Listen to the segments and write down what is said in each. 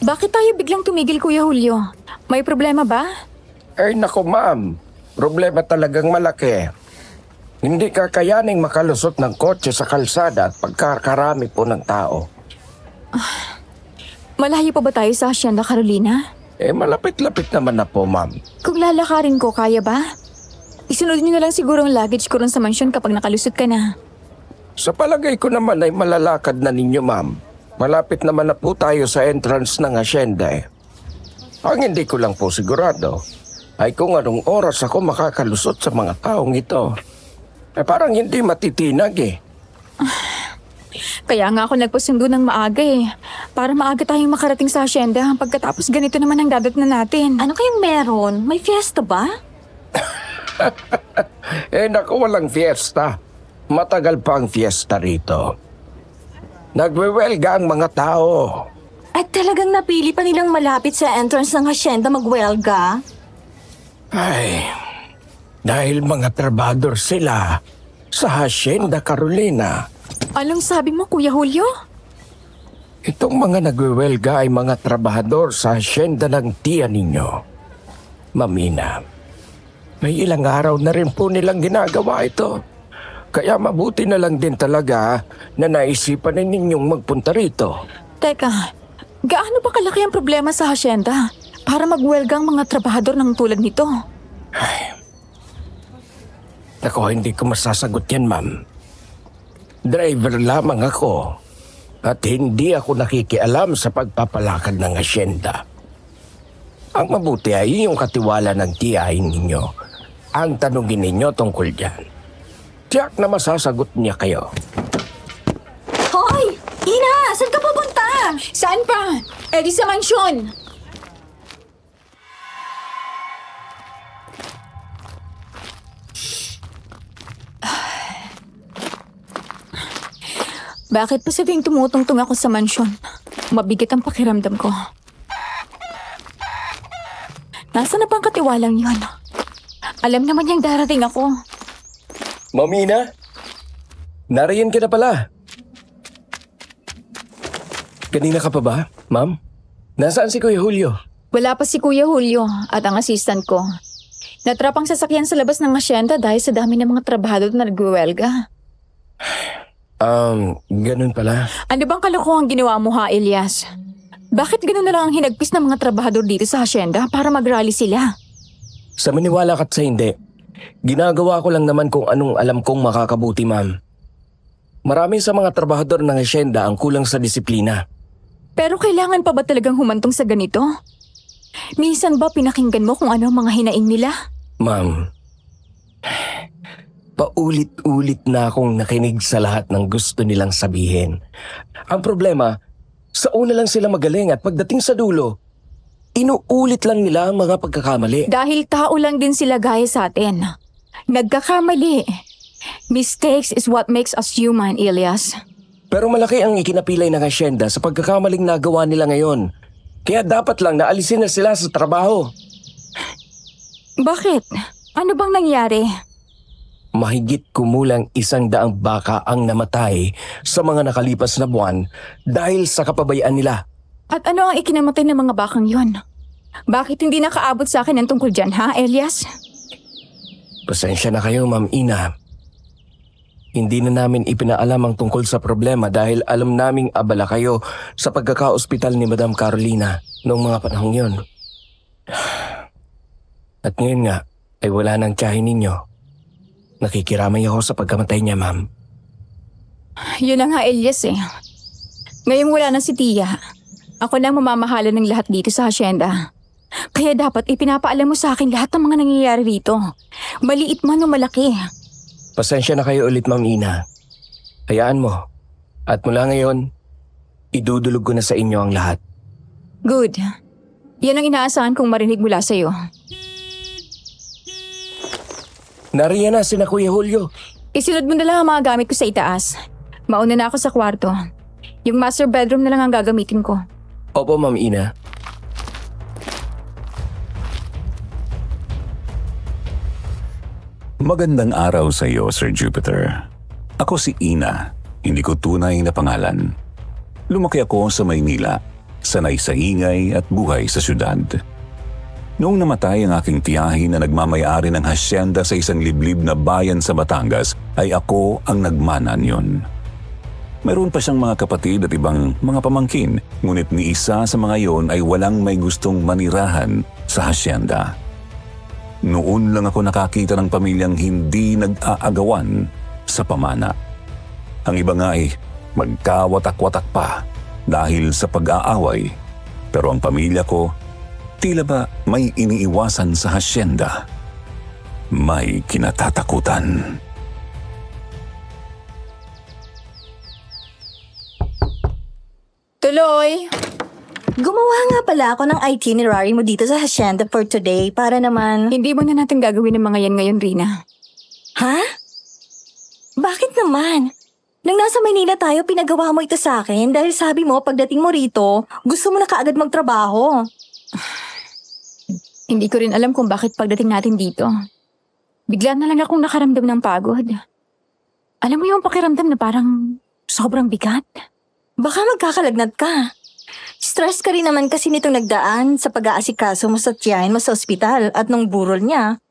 Bakit tayo biglang tumigil, Kuya Julio? May problema ba? Ay nako ma'am, problema talagang malaki. Hindi kakayaning makalusot ng kotse sa kalsada at pagkakarami po ng tao. Malayo pa ba tayo sa Hacienda Carolina? Malapit-lapit naman na po ma'am. Kung lalakarin ko, kaya ba? Isunod niyo na lang siguro ang luggage ko ron sa mansyon kapag nakalusot ka na. Sa palagay ko naman ay malalakad na ninyo ma'am. Malapit naman na po tayo sa entrance ng hacienda eh. Ang hindi ko lang po sigurado ay kung anong oras ako makakalusot sa mga taong ito. Parang hindi matitinag eh. Kaya nga ako nagpasundo ng maaga eh. Para maaga tayong makarating sa hacienda pagkatapos ganito naman ang dadatnan natin. Ano kayong meron? May fiesta ba? Naku, walang fiesta. Matagal pa ang fiesta rito. Nagwewelga ang mga tao. At talagang napili pa nilang malapit sa entrance ng hacienda magwelga? Ay, dahil mga trabador sila sa Hacienda Carolina. Anong sabi mo, Kuya Julio? Itong mga nagwewelga ay mga trabahador sa hacienda ng tiya ninyo. Mamina, may ilang araw na rin po nilang ginagawa ito. Kaya mabuti na lang din talaga na naisipan na ninyong magpunta rito. Teka, gaano ba kalaki ang problema sa hacienda para magwelga ang mga trabahador ng tulad nito? Ay, naku, hindi ko masasagot yan, ma'am. Driver lamang ako at hindi ako nakikialam sa pagpapalakad ng hacienda. Ang mabuti ay yung katiwala ng tiyahin ninyo. Ang tanungin ninyo tungkol dyan. Tiyak na masasagot niya kayo. Hoy! Ina! Saan ka pupunta? Saan pa? Di sa mansyon. Bakit pa sa tuwing tumutungtong ako sa mansyon? Mabigat ang pakiramdam ko. Nasaan na bang katiwalang yun? Alam naman niyang darating ako. Mamina, nariyan ka na pala. Kanina ka pa ba, ma'am? Nasaan si Kuya Julio? Wala pa si Kuya Julio at ang assistant ko. Natrap ang sasakyan sa labas ng hacienda dahil sa dami ng mga trabahador na nagwewelga. Ganun pala. Ano bang kalokohang ginawa mo ha, Elias? Bakit ganun na lang ang hinagpis ng mga trabahador dito sa hacienda para mag-rally sila? Sa maniwala ka't sa hindi, ginagawa ko lang naman kung anong alam kong makakabuti, ma'am. Marami sa mga trabahador ng hacienda ang kulang sa disiplina. Pero kailangan pa ba talagang humantong sa ganito? Minsan ba pinakinggan mo kung ano ang mga hinaing nila? Ma'am, paulit-ulit na akong nakinig sa lahat ng gusto nilang sabihin. Ang problema, sa una lang sila magaling at pagdating sa dulo, inuulit lang nila ang mga pagkakamali. Dahil tao lang din sila gaya sa atin. Nagkakamali. Mistakes is what makes us human, Elias. Pero malaki ang ikinapilay ng hacienda sa pagkakamaling nagawa nila ngayon. Kaya dapat lang naalisin na sila sa trabaho. Bakit? Ano bang nangyari? Mahigit kumulang 100 baka ang namatay sa mga nakalipas na buwan dahil sa kapabayaan nila. At ano ang ikinamatay ng mga bakang yon? Bakit hindi nakaabot sa akin ang tungkol dyan, ha, Elias? Pasensya na kayo, Ma'am Ina. Hindi na namin ipinaalam ang tungkol sa problema dahil alam naming abala kayo sa pagkaka-ospital ni Madam Carolina noong mga panahong yon. At ngayon nga, ay wala nang tiyahin ninyo. Nakikiramay ako sa pagkamatay niya, ma'am. Yun na nga, Elias eh. Ngayong wala na si Tia. Ako na ang mamamahala ng lahat dito sa hacienda. Kaya dapat ipinapaalam mo sa akin lahat ng mga nangyayari rito. Maliit man o malaki. Pasensya na kayo ulit, Ma'am Ina. Hayaan mo. At mula ngayon, idudulog ko na sa inyo ang lahat. Good. Yan ang inaasahan kong marinig mula sa'yo. Nariyan na sina Kuya Julio. Isunod mo na lang ang mga gamit ko sa itaas. Mauna na ako sa kwarto. Yung master bedroom na lang ang gagamitin ko. Opo, Ma'am Ina. Magandang araw sa iyo, Sir Jupiter. Ako si Ina, hindi ko tunay na pangalan. Lumaki ako sa Maynila. sanay sa ingay at buhay sa syudad. Noong namatay ang aking tiyahin na nagmamayari ng hasyenda sa isang liblib na bayan sa Batangas, ay ako ang nagmana niyon. Mayroon pa siyang mga kapatid at ibang mga pamangkin, ngunit ni isa sa mga yon ay walang may gustong manirahan sa hasyenda. Noon lang ako nakakita ng pamilyang hindi nag-aagawan sa pamana. Ang iba nga ay magkawatak-watak pa dahil sa pag-aaway. Pero ang pamilya ko, tila ba may iniiwasan sa hasyenda? May kinatatakutan. Tuloy! Gumawa nga pala ako ng itinerary mo dito sa hacienda for today para naman... Hindi mo na natin gagawin ng mga yan ngayon, Rina. Ha? Bakit naman? Nang nasa Maynila tayo, pinagawa mo ito sa akin dahil sabi mo pagdating mo rito, gusto mo na kaagad magtrabaho. Hindi ko rin alam kung bakit pagdating natin dito. Bigla na lang akong nakaramdam ng pagod. Alam mo yung pakiramdam na parang sobrang bigat? Baka magkakalagnat ka. Stress ka rin naman kasi nitong nagdaan sa pag-aasikaso mo sa tiyahin mo sa ospital at nung burol niya.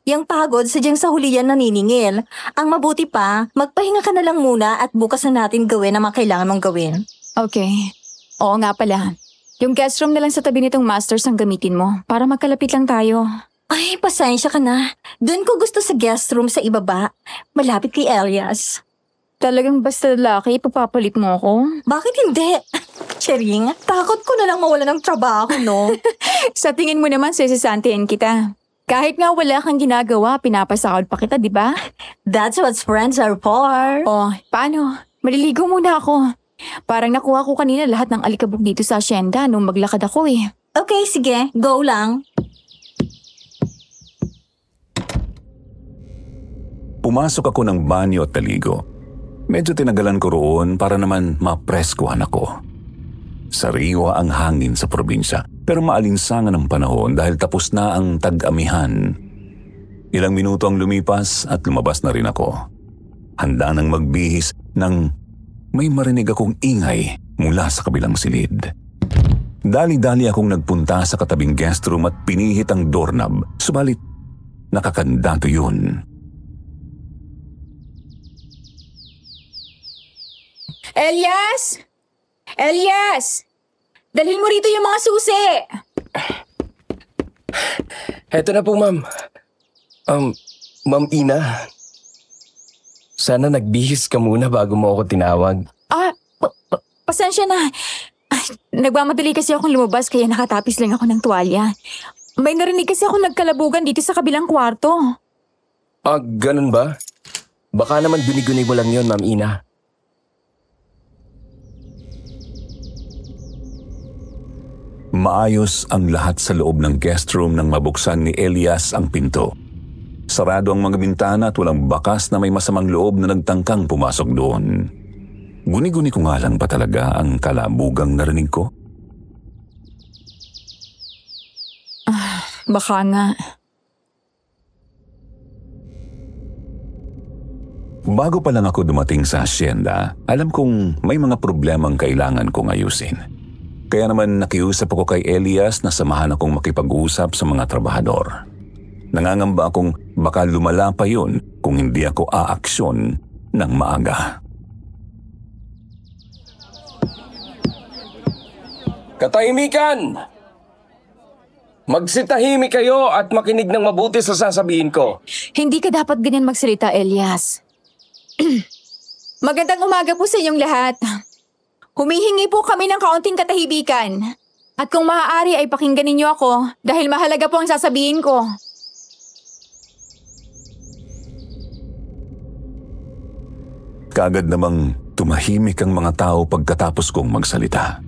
Yang pagod, sadyang sa huli yan naniningil. Ang mabuti pa, magpahinga ka na lang muna at bukas na natin gawin ang mga kailangan mong gawin. Okay. Oo nga pala. Yung guest room na lang sa tabi nitong masters ang gamitin mo para magkalapit lang tayo. Ay, pasensya ka na. Doon ko gusto sa guest room sa ibaba. Malapit kay Elias. Talagang basta lalaki, ipapapalit mo ako? Bakit hindi? Chering, takot ko na lang mawala ng trabaho, no? Sa tingin mo naman, sisisantihin kita. Kahit nga wala kang ginagawa, pinapasahod pa kita, di ba? That's what friends are for. Oh, paano? Maliligo muna ako. Parang nakuha ko kanina lahat ng alikabok dito sa asyenda nung maglakad ako eh. Okay, sige. Go lang. Pumasok ako ng banyo at naligo. Medyo tinagalan ko roon para naman mapreskuhan ako. Sariwa ang hangin sa probinsya, pero maalinsangan ang panahon dahil tapos na ang tag-amihan. Ilang minuto ang lumipas at lumabas na rin ako. Handa nang magbihis nang may marinig akong ingay mula sa kabilang silid. Dali-dali akong nagpunta sa katabing guest room at pinihit ang doorknob, subalit nakakandato yun. Elias! Elias! Dalhin mo rito yung mga susi! Heto na po, ma'am. Ma'am Ina. Sana nagbihis ka muna bago mo ako tinawag. Pasensya na. Ay, nagmamadali kasi akong lumabas kaya nakatapis lang ako ng tuwalya. May narinig kasi ako nagkalabugan dito sa kabilang kwarto. Ganun ba? Baka naman guni-guni mo lang yon, Ma'am Ina. Maayos ang lahat sa loob ng guest room nang mabuksan ni Elias ang pinto. Sarado ang mga bintana at walang bakas na may masamang loob na nagtangkang pumasok doon. Guni-guni ko nga lang ba talaga ang kalabugang narinig ko? Baka nga. Bago pa lang ako dumating sa hacienda, alam kong may mga problemang kailangan kong ayusin. Kaya naman nakiusap ako kay Elias na samahan akong makipag-usap sa mga trabahador. Nangangamba akong baka lumala pa yun kung hindi ako aaksyon ng maaga. Katahimikan! Magsitahimik kayo at makinig ng mabuti sa sasabihin ko. Hindi ka dapat ganyan magsalita, Elias. Magandang umaga po sa inyong lahat. Humihingi po kami ng kaunting katahimikan. At kung maaari ay pakinggan ninyo ako dahil mahalaga po ang sasabihin ko. Kaagad namang tumahimik ang mga tao pagkatapos kong magsalita.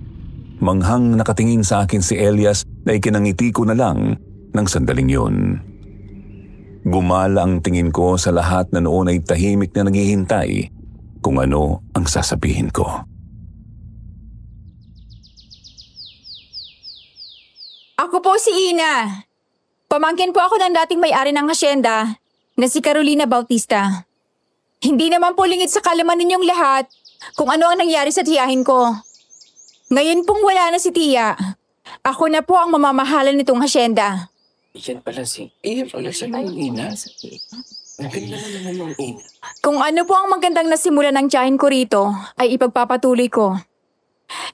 Manghang nakatingin sa akin si Elias na ikinangiti ko na lang ng sandaling yun. Gumala ang tingin ko sa lahat na noon ay tahimik na naghihintay kung ano ang sasabihin ko. Ako po si Ina. Pamangkin po ako ng dating may-ari ng hacienda na si Carolina Bautista. Hindi naman po lingid sa kalaman ninyong lahat kung ano ang nangyari sa tiyahin ko. Ngayon pong wala na si Tia, ako na po ang mamamahala nitong hasyenda. Yan pala si... Iyan pala si Mang Ina. Ang ganda naman ng Mang Ina. Kung ano po ang magandang nasimula ng tiyahin ko rito, ay ipagpapatuloy ko.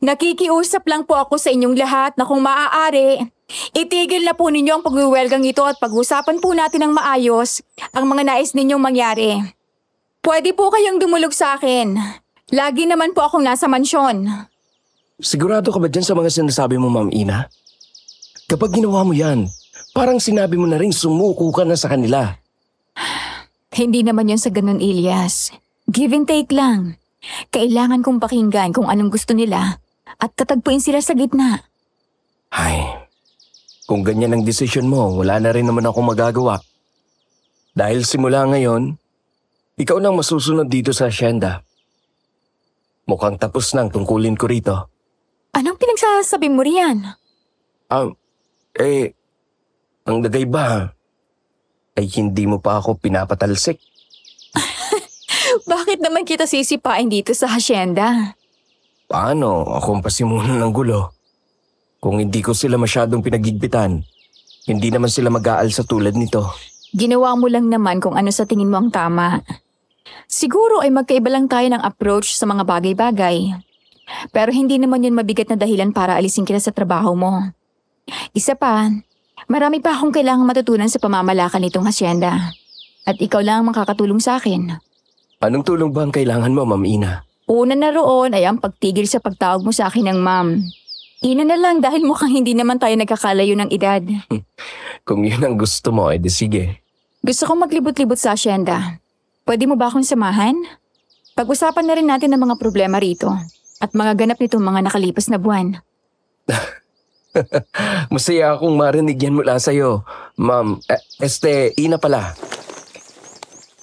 Nakikiusap lang po ako sa inyong lahat na kung maaari, itigil na po ninyo ang pagwiwelgang ito at pag-usapan po natin ng maayos ang mga nais ninyong mangyari. Pwede po kayong dumulog sa akin. Lagi naman po akong nasa mansyon. Sigurado ka ba dyan sa mga sinasabi mo, Ma'am Ina? Kapag ginawa mo yan, parang sinabi mo na rin sumuko ka na sa kanila. Hindi naman yun sa ganun, Ilyas. Give and take lang. Kailangan kong pakinggan kung anong gusto nila at tatagpuin sila sa gitna. Ay, kung ganyan ang desisyon mo, wala na rin naman akong magagawa. Dahil simula ngayon, ikaw nang masusunod dito sa asyenda. Mukhang tapos na ang tungkulin ko rito. Anong pinagsasabi mo riyan? Ang lagay ba ay hindi mo pa ako pinapatalsik? Bakit naman kita sisipain dito sa hasyenda? Paano akong pasimulan ng gulo? Kung hindi ko sila masyadong pinagigpitan, hindi naman sila mag-aalsa tulad nito. Ginawa mo lang naman kung ano sa tingin mo ang tama. Siguro ay magkaiba lang tayo ng approach sa mga bagay-bagay. Pero hindi naman yun mabigat na dahilan para alisin kita sa trabaho mo. Isa pa, marami pa akong kailangang matutunan sa pamamalakad nitong hasyenda. At ikaw lang ang makakatulong sa akin. Anong tulong ba ang kailangan mo, Ma'am Ina? Una na roon ay ang pagtigil sa pagtawag mo sa akin ng ma'am. Ina na lang dahil mukhang hindi naman tayo nagkakalayo ng edad. Kung yun ang gusto mo, edi sige. Gusto kong maglibot-libot sa asyenda. Pwede mo ba akong samahan? Pag-usapan na rin natin ang mga problema rito at mga ganap nitong mga nakalipas na buwan. Masaya akong marinig yan mula sa'yo, Ma'am. Ina pala.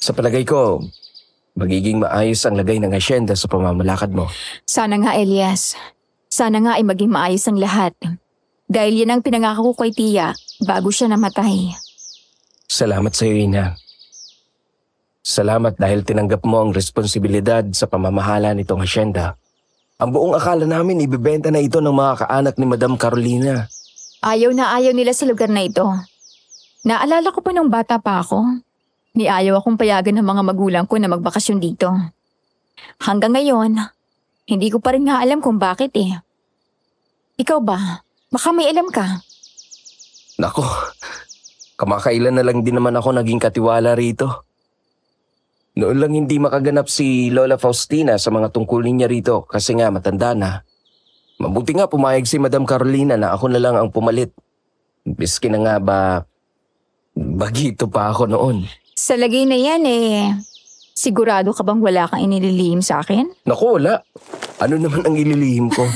Sa palagay ko, magiging maayos ang lagay ng asyenda sa pamamalakad mo. Sana nga, Elias. Sana nga ay maging maayos ang lahat. Dahil yan ang pinangako ko kay Tia bago siya namatay. Salamat sa iyo, Ina. Salamat dahil tinanggap mo ang responsibilidad sa pamamahala nitong asyenda. Ang buong akala namin ibibenta na ito ng mga kaanak ni Madam Carolina. Ayaw na ayaw nila sa lugar na ito. Naalala ko pa nung bata pa ako. Ayaw akong payagan ng mga magulang ko na magbakasyon dito. Hanggang ngayon, hindi ko pa rin nga alam kung bakit eh. Ikaw ba? Baka may alam ka. Nako, kamakailan na lang din naman ako naging katiwala rito. Noon lang hindi makaganap si Lola Faustina sa mga tungkulin niya rito kasi nga matanda na. Mabuti nga pumayag si Madam Carolina na ako na lang ang pumalit. Biski na nga ba, bagito pa ako noon. Sa lagay na yan eh, sigurado ka bang wala kang inililihim sa akin? Naku, wala. Ano naman ang ililihim ko?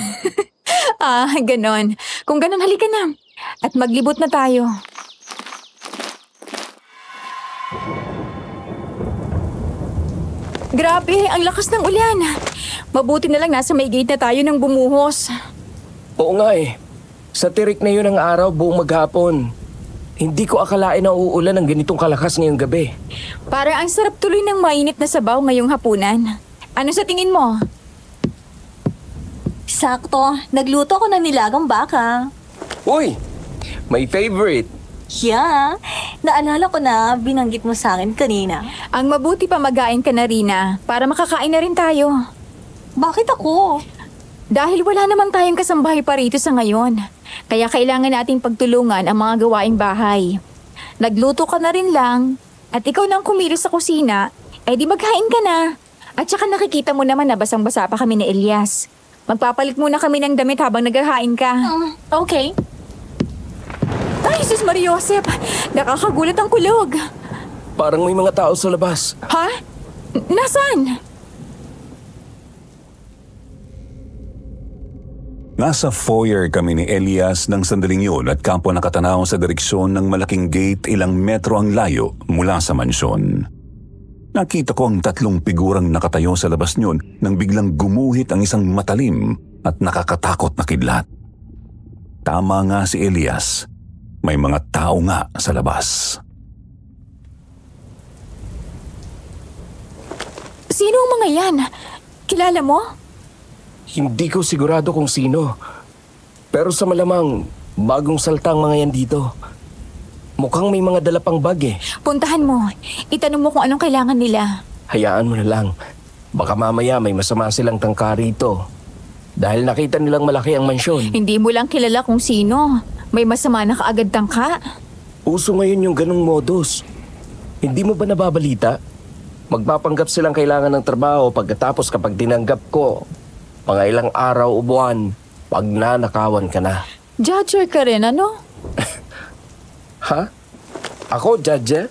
Ganon. Kung ganon, halika na. At maglibot na tayo. Grabe, ang lakas ng ulan. Mabuti na lang nasa may gate na tayo nang bumuhos. Oo nga eh. Sa tirik na yun ang araw buong maghapon. Hindi ko akalain na uulan ng ganitong kalakas ngayong gabi. Parang ang sarap tuloy ng mainit na sabaw ngayong hapunan. Ano sa tingin mo? Sakto, nagluto ko ng nilagang baka. Uy! My favorite! Yeah, naalala ko na binanggit mo sa akin kanina. Ang mabuti pa magain ka na, Rina, para makakain na rin tayo. Bakit ako? Dahil wala naman tayong kasambahay pa rito sa ngayon. Kaya kailangan nating pagtulungan ang mga gawaing bahay. Nagluto ka na rin lang, at ikaw nang kumilos sa kusina, eh di maghain ka na. At saka nakikita mo naman na basang-basa pa kami ni Elias. Magpapalit muna kami ng damit habang naghahain ka. Okay. Ay, Jesus Maria Josep! Nakakagulat ang kulog. Parang may mga tao sa labas. Ha? Nasaan? Nasa foyer kami ni Elias ng sandaling yun at kampo nakatanaw sa direksyon ng malaking gate ilang metro ang layo mula sa mansyon. Nakita ko ang 3 figurang nakatayo sa labas niyon nang biglang gumuhit ang isang matalim at nakakatakot na kidlat. Tama nga si Elias. May mga tao nga sa labas. Sino ang mga yan? Kilala mo? Hindi ko sigurado kung sino. Pero sa malamang, bagong saltang mga yan dito. Mukhang may mga dala pang bag eh. Puntahan mo. Itanong mo kung anong kailangan nila. Hayaan mo na lang. Baka mamaya may masama silang tangka rito. Dahil nakita nilang malaki ang mansyon. Hindi mo lang kilala kung sino. May masama na kaagad tangka. Uso ngayon yung ganong modus. Hindi mo ba nababalita? Magpapanggap silang kailangan ng trabaho pagkatapos kapag tinanggap ko, mga ilang araw o buwan, pag nanakawan ka na. Judger ka rin, ano? Ha? Ako, Judge?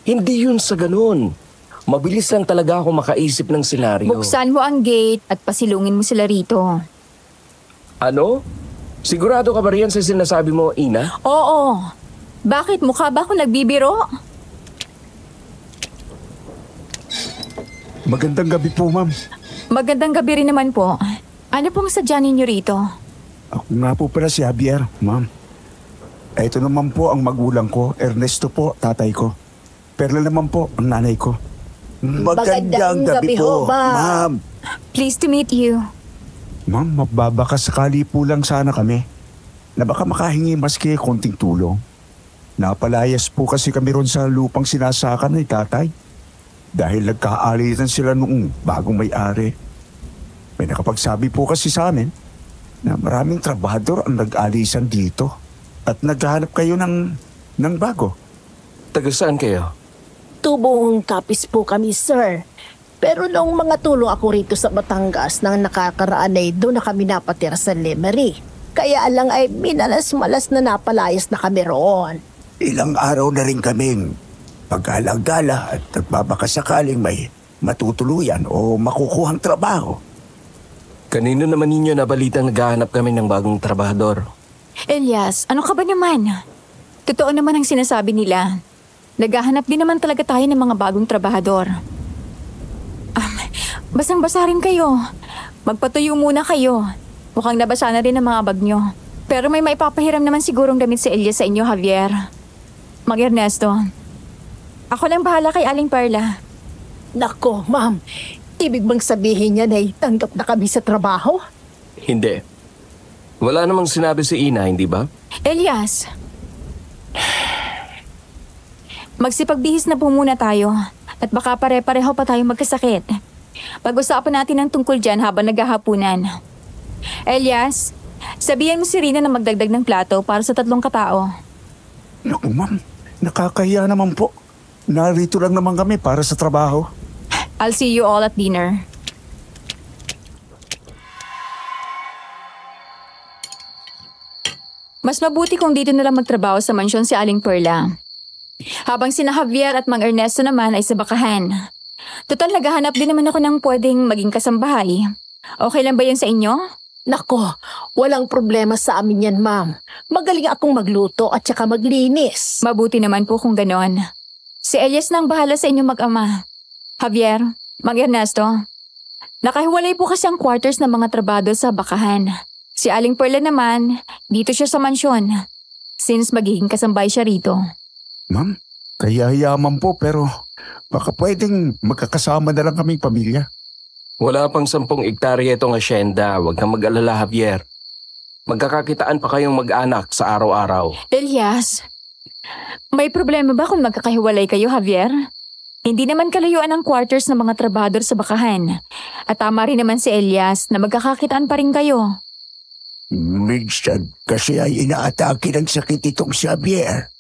Hindi yun sa ganun. Mabilis lang talaga ako makaisip ng senaryo. Buksan mo ang gate at pasilungin mo sila rito. Ano? Sigurado ka ba riyan sa sinasabi mo, Ina? Oo. Bakit? Mukha ba akong nagbibiro? Magandang gabi po, ma'am. Magandang gabi rin naman po. Ano pong sadya ninyo rito? Ako nga po pala si Javier, ma'am. Ito naman po ang magulang ko, Ernesto po, tatay ko. Perla naman po, ang nanay ko. Magandang gabi ho, ma'am. Pleased to meet you. Ma'am, magbabakasakali po lang sana kami na baka makahingi maski konting tulong. Napalayas po kasi kami ron sa lupang sinasaka ni tatay. Dahil nagkaalitan sila noong bagong may-ari. May nakapagsabi po kasi sa amin na maraming trabahador ang nag-alisan dito at naghahanap kayo ng bago. Taga saan kayo? Tubong kapis po kami, sir. Pero noong mga tulong ako rito sa Batangas nang nakakaraan ay doon na kami napatira sa Lemery. Kaya lang ay minalas-malas na napalayas na kami roon. Ilang araw na rin kaming pag-alagala at nagbabakasakaling may matutuluyan o makukuhang trabaho. Kanino naman ninyo nabalitang naghahanap kami ng bagong trabahador? Elias, ano ka ba naman? Totoo naman ang sinasabi nila. Naghahanap din naman talaga tayo ng mga bagong trabahador. Basang-basa rin kayo. Magpatuyo muna kayo. Mukhang nabasa na rin ang mga bag nyo. Pero may maipapahiram naman sigurong damit si Elias sa inyo, Javier. Mag-Ernesto. Ako lang bahala kay Aling Perla. Nako, ma'am. Ibig bang sabihin niya na tanggap na kami sa trabaho? Hindi. Wala namang sinabi si Ina, hindi ba? Elias. Magsipagbihis na po muna tayo. At baka pare-pareho pa tayong magkasakit. Pag-usapan natin ang tungkol dyan habang naghahapunan. Elias, sabihan mo si Rina na magdagdag ng plato para sa 3 katao. Naku ma'am, nakakahiya naman po. Narito lang naman kami para sa trabaho. I'll see you all at dinner. Mas mabuti kung dito na lang magtrabaho sa mansyon si Aling Perla. Habang sina Javier at Mang Ernesto naman ay sa bakahan. Total, naghahanap din naman ako ng pwedeng maging kasambahay. Okay lang ba yun sa inyo? Nako, walang problema sa amin yan, ma'am. Magaling akong magluto at saka maglinis. Mabuti naman po kung ganon. Si Elias nang bahala sa inyo mag-ama. Javier, Mang Ernesto, nakahiwalay po kasi ang quarters ng mga trabado sa bakahan. Si Aling Perla naman, dito siya sa mansyon. Since magiging kasambay siya rito. Ma'am, kayayaman po pero baka pwedeng magkakasama na lang kaming pamilya. Wala pang 10 ektarya itong asyenda. Huwag kang mag-alala, Javier. Magkakakitaan pa kayong mag-anak sa araw-araw. Elias, may problema ba kung magkakahiwalay kayo, Javier? Hindi naman kalayuan ang quarters ng mga trabahador sa bakahan. At tama rin naman si Elias na magkakakitaan pa rin kayo. Minsan kasi ay inaatake ng sakit itong si Javier.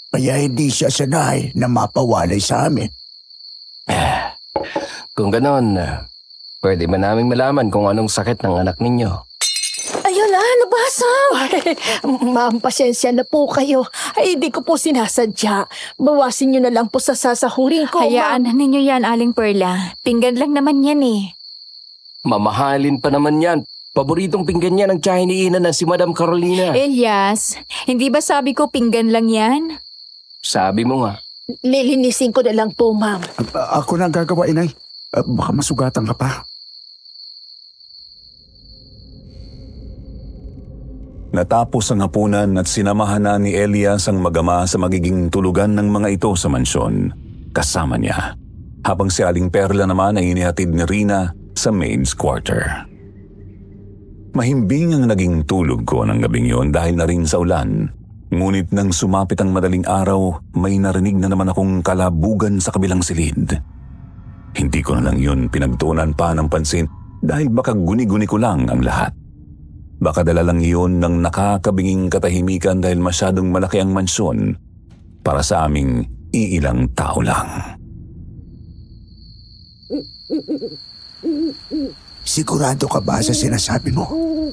Kaya hindi siya sanay na mapawalay sa amin. Kung ganon, pwede ba namin malaman kung anong sakit ng anak ninyo? Ayun na, nabasa. Ma'am, pasensya na po kayo. Ay, hindi ko po sinasadya. Bawasin niyo na lang po sa sasahurin ko, Hayaan ma'am. ninyo yan, Aling Perla. Pinggan lang naman yan eh. Mamahalin pa naman yan. Paboritong pinggan niya ng tiyahin ni Ina na si Madam Carolina. Elias, hindi ba sabi ko pinggan lang yan? Sabi mo nga. Lilinisin ko na lang po, ma'am. Ako na ang gagawa, inay. Baka masugatan ka pa. Natapos ang hapunan at sinamahan na ni Elias ang mag-ama sa magiging tulugan ng mga ito sa mansyon. Kasama niya. Habang si Aling Perla naman ay inihatid ni Rina sa maid's quarter. Mahimbing ang naging tulog ko ng gabing yon dahil na rin sa ulan. Ngunit nang sumapit ang madaling araw, may narinig na naman akong kalabugan sa kabilang silid. Hindi ko na lang yun pinagtuunan pa ng pansin dahil baka guni-guni ko lang ang lahat. Baka dala lang yun ng nakakabinging katahimikan dahil masyadong malaki ang mansyon para sa aming iilang tao lang. Sigurado ka ba sa sinasabi mo?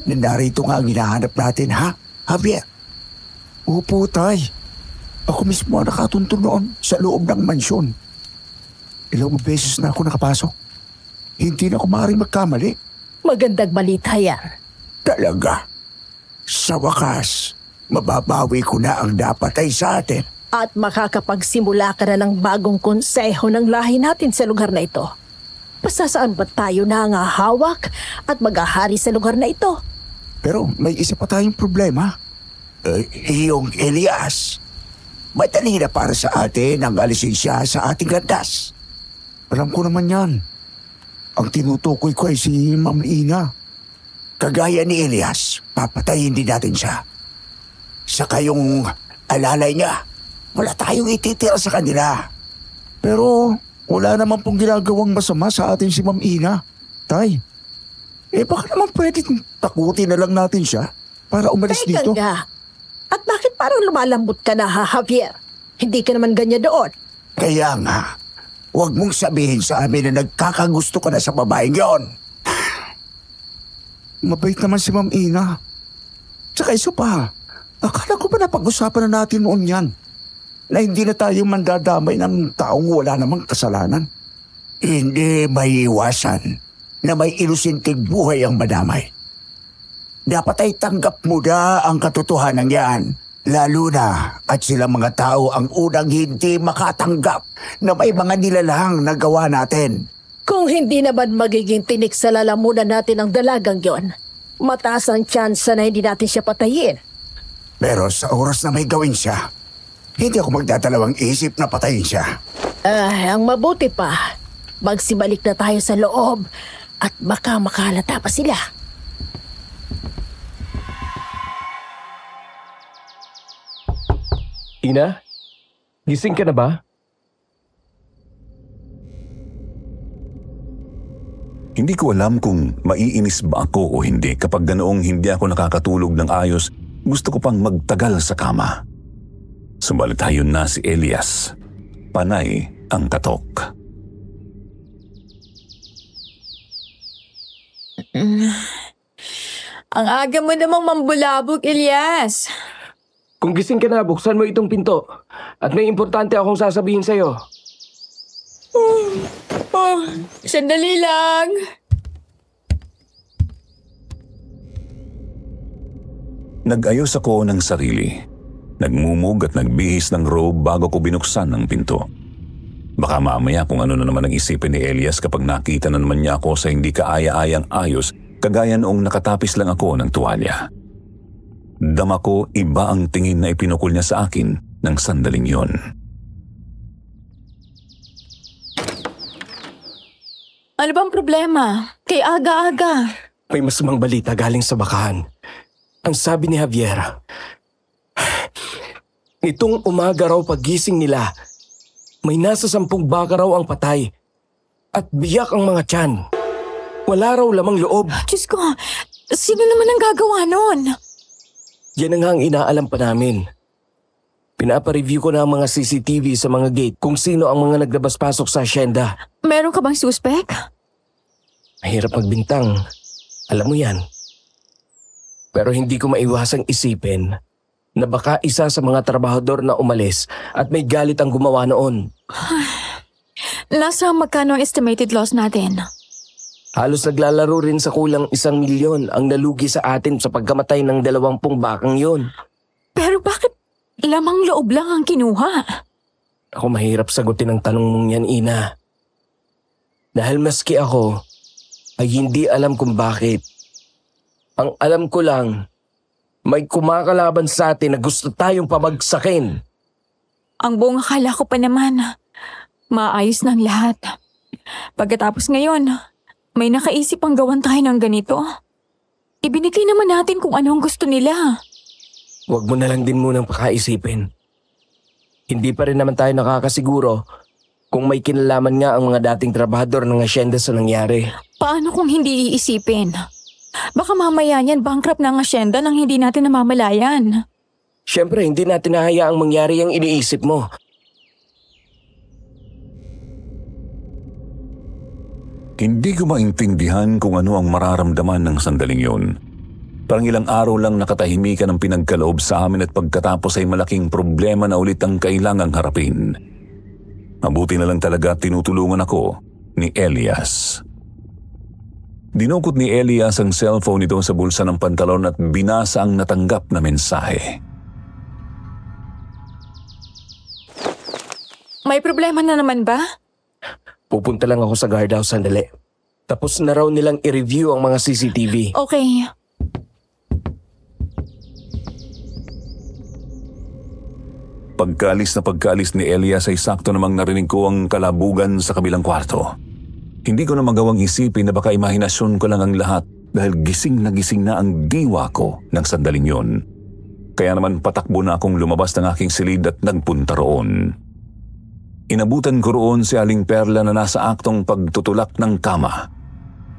Na narito nga ang hinahanap natin, ha, Javier? Opo, tay. Ako mismo ang nakatuntun noon sa loob ng mansyon. Ilang beses na ako nakapasok. Hindi na ako maaaring magkamali. Magandang balita yan. Talaga. Sa wakas, mababawi ko na ang dapat ay sa atin. At makakapagsimula ka na ng bagong konseho ng lahi natin sa lugar na ito. Basta saan ba tayo nangahawak at mag-ahari sa lugar na ito? Pero may isa pa tayong problema. Yung Elias. Madali na para sa atin ang alisin siya sa ating landas. Alam ko naman yan. Ang tinutukoy ko ay si Ma'am Ina. Kagaya ni Elias, papatayin din natin siya. Sa kayong alalay niya, wala tayong ititira sa kanila. Pero wala naman pong ginagawang masama sa atin si Ma'am Ina. Tay, baka naman pwedeng takutin na lang natin siya para umalis Teka dito. nga. At bakit parang lumalambot ka na, ha, Javier? Hindi ka naman ganyan doon. Kaya nga, huwag mong sabihin sa amin na nagkakagusto ka na sa babaeng yon. Mabait naman si Ma'am Ina. Tsaka isa pa, akala ko ba napag-usapan na natin noon yan? Na hindi na tayo mandadamay ng taong wala namang kasalanan. Hindi may iwasan na may inusinting buhay ang madamay. Dapat ay tanggap mo na ang katotohanan yan. Lalo na at silang mga tao ang unang hindi makatanggap na may mga nilalang na gawa natin. Kung hindi naman magiging tinik sa lalamunan natin ang dalagang yon, mataas ang tsansa na hindi natin siya patayin. Pero sa oras na may gawin siya, hindi ako magdadalawang isip na patayin siya. Ang mabuti pa, magsibalik na tayo sa loob at baka makalata pa sila. Ina, gising ka na ba? Hindi ko alam kung maiinis ba ako o hindi kapag ganoong hindi ako nakakatulog ng ayos, gusto ko pang magtagal sa kama. Subalit hayon na si Elias. Panay ang katok. Ang aga mo namang mambulabog, Elias. Kung gising ka na, buksan mo itong pinto. At may importante akong sasabihin sa'yo. Sandali lang. Nag-ayos ako ng sarili. Nagmumug at nagbihis ng robe bago ko binuksan ang pinto. Baka mamaya kung ano na naman ang isipin ni Elias kapag nakita na naman niya ako sa hindi kaaya-ayang ayos, kagaya noong nakatapis lang ako ng tuwalya. Dama ko iba ang tingin na ipinukol niya sa akin ng sandaling yon. Ano bang problema? Kay aga-aga. May masamang balita galing sa bakahan. Ang sabi ni Javier, itong umaga raw pagising nila, may nasa 10 baka raw ang patay at biyak ang mga tiyan. Wala raw lamang loob. Diyos ko, sino naman ang gagawa nun? Yan na nga ang inaalam pa namin. Pinapa-review ko na ang mga CCTV sa mga gate kung sino ang mga naglabas-pasok sa asyenda. Meron ka bang suspect? Mahirap magbintang. Alam mo yan. Pero hindi ko maiwasang isipin na baka isa sa mga trabahador na umalis at may galit ang gumawa noon. Nasa magkano ang estimated loss natin? Halos naglalaro rin sa kulang 1 milyon ang nalugi sa atin sa pagkamatay ng 20 bakang yon. Pero bakit lamang loob lang ang kinuha? Ako mahirap sagutin ang tanong mong yan, Ina. Dahil maski ako ay hindi alam kung bakit. Ang alam ko lang, may kumakalaban sa atin na gusto tayong pabagsakin. Ang buong akala ko pa naman, maayos ng lahat. Pagkatapos ngayon, may nakaisip ang gawan tayo ng ganito. Ibinigay naman natin kung ano ang gusto nila. Huwag mo na lang din munang pakaisipin. Hindi pa rin naman tayo nakakasiguro kung may kinalaman nga ang mga dating trabahador ng asyenda sa nangyari. Paano kung hindi iisipin? Baka mamaya niyan bankrupt na ang asyenda nang hindi natin namamalayan. Siyempre, hindi natin hahayaang mangyari ang iniisip mo. Hindi ko maintindihan kung ano ang mararamdaman ng sandaling yun. Parang ilang araw lang nakatahimikan ang pinagkaloob sa amin at pagkatapos ay malaking problema na ulit ang kailangang harapin. Mabuti na lang talaga tinutulungan ako ni Elias. Dinukot ni Elias ang cellphone nito sa bulsa ng pantalon at binasa ang natanggap na mensahe. May problema na naman ba? Pupunta lang ako sa guardhouse sandali. Tapos na raw nilang i-review ang mga CCTV. Okay. Pagkaalis ni Elias ay sakto namang narinig ko ang kalabugan sa kabilang kwarto. Hindi ko na magawang isipin na baka imahinasyon ko lang ang lahat dahil gising na ang diwa ko ng sandaling yon. Kaya naman patakbo na akong lumabas ng aking silid at nagpunta roon. Inabutan ko roon si Aling Perla na nasa aktong pagtutulak ng kama.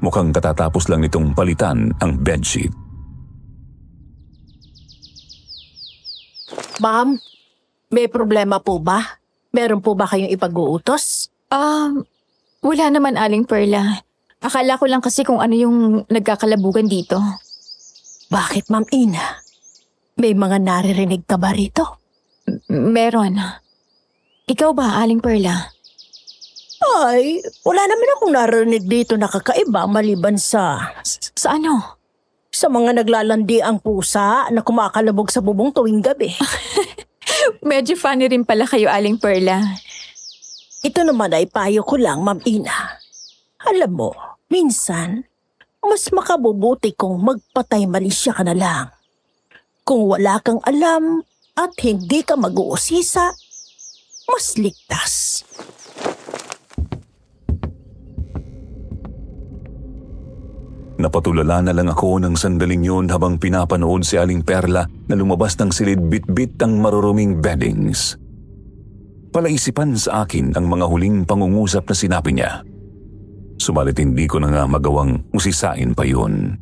Mukhang katatapos lang nitong palitan ang bedsheet. Ma'am, may problema po ba? Meron po ba kayong ipag-uutos? Wala naman, Aling Perla. Akala ko lang kasi kung ano yung nagkakalabugan dito. Bakit, Ma'am Ina? May mga naririnig ka ba rito? Meron. Ikaw ba, Aling Perla? Ay, wala naman akong narinig dito na kakaiba maliban sa Sa ano? sa mga naglalandi ang pusa na kumakalabog sa bubong tuwing gabi. Medyo funny rin pala kayo, Aling Perla. Ito naman ay payo ko lang, Ma'am Ina. Alam mo, minsan, mas makabubuti kung magpatay-malisya ka na lang. Kung wala kang alam at hindi ka mag-uusisa, mas ligtas. Napatulala na lang ako ng sandaling yun habang pinapanood si Aling Perla na lumabas ng silid bit-bit ang maruruming beddings. Palaisipan sa akin ang mga huling pangungusap na sinabi niya. Subalit hindi ko na nga magawang usisain pa yun.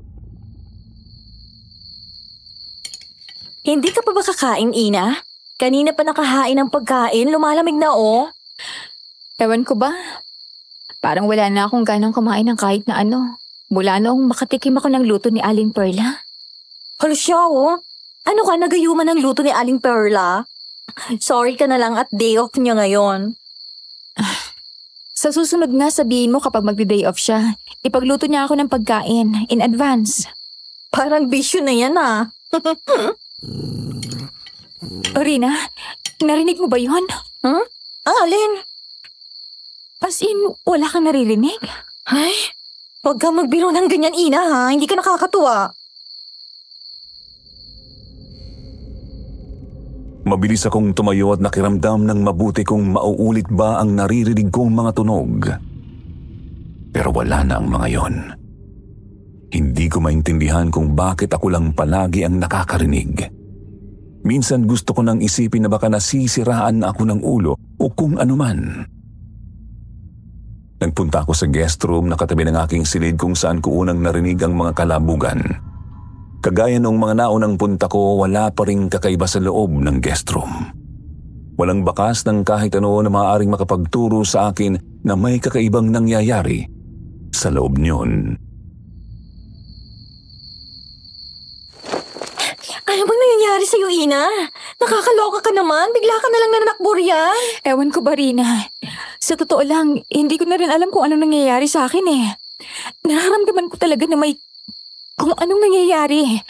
Hindi ka pa ba kakain, Ina? Kanina pa nakahain ng pagkain, lumalamig na oh. Ewan ko ba? Parang wala na akong ganang kumain ng kahit na ano. Mula noong makatikim ako ng luto ni Aling Perla. Hala siya oh. Ano ka, nagayuman ng luto ni Aling Perla? Sorry ka na lang at day off niya ngayon. Sa susunod nga sabihin mo kapag magdi-day off siya, ipagluto niya ako ng pagkain in advance. Parang bisyo na yan ah. Rina, narinig mo ba yun? Ang alin? As in, wala kang naririnig? Ay, huwag kang magbiro ng ganyan, Ina ha. Hindi ka nakakatuwa. Mabilis akong tumayo at nakiramdam ng mabuti kung mauulit ba ang naririnig kong mga tunog. Pero wala na ang mga yon. Hindi ko maintindihan kung bakit ako lang palagi ang nakakarinig. Minsan gusto ko nang isipin na baka nasisiraan na ako ng ulo o kung anuman. Nagpunta ako sa guest room na katabi ng aking silid kung saan ko unang narinig ang mga kalabugan. Kagaya nung mga naunang punta ko, wala pa ring kakaiba sa loob ng guest room. Walang bakas ng kahit ano na maaaring makapagturo sa akin na may kakaibang nangyayari sa loob niyon. Ano bang nangyayari sa'yo, Ina? Nakakaloka ka naman. Bigla ka na lang nanakbo riyan. Ewan ko ba, Rina? Sa totoo lang, hindi ko na rin alam kung anong nangyayari sa akin eh. Nararamdaman ko talaga na may kung anong nangyayari.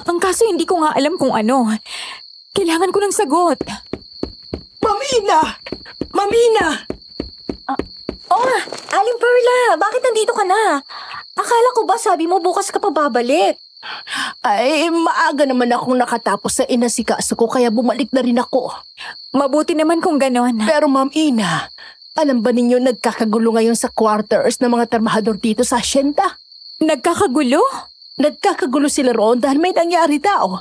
Ang kaso hindi ko nga alam kung ano. Kailangan ko ng sagot. Ma'am Ina! Ma'am Ina! Oh, Aling Perla, bakit nandito ka na? Akala ko ba sabi mo bukas ka pa babalik? Ay, maaga naman akong nakatapos sa inasikaso ko kaya bumalik na rin ako. Mabuti naman kung ganon. Pero Ma'am Ina, alam ba ninyo nagkakagulo ngayon sa quarters ng mga trabahador dito sa asyenda? Nagkakagulo? Nagkakagulo sila roon dahil may nangyari daw.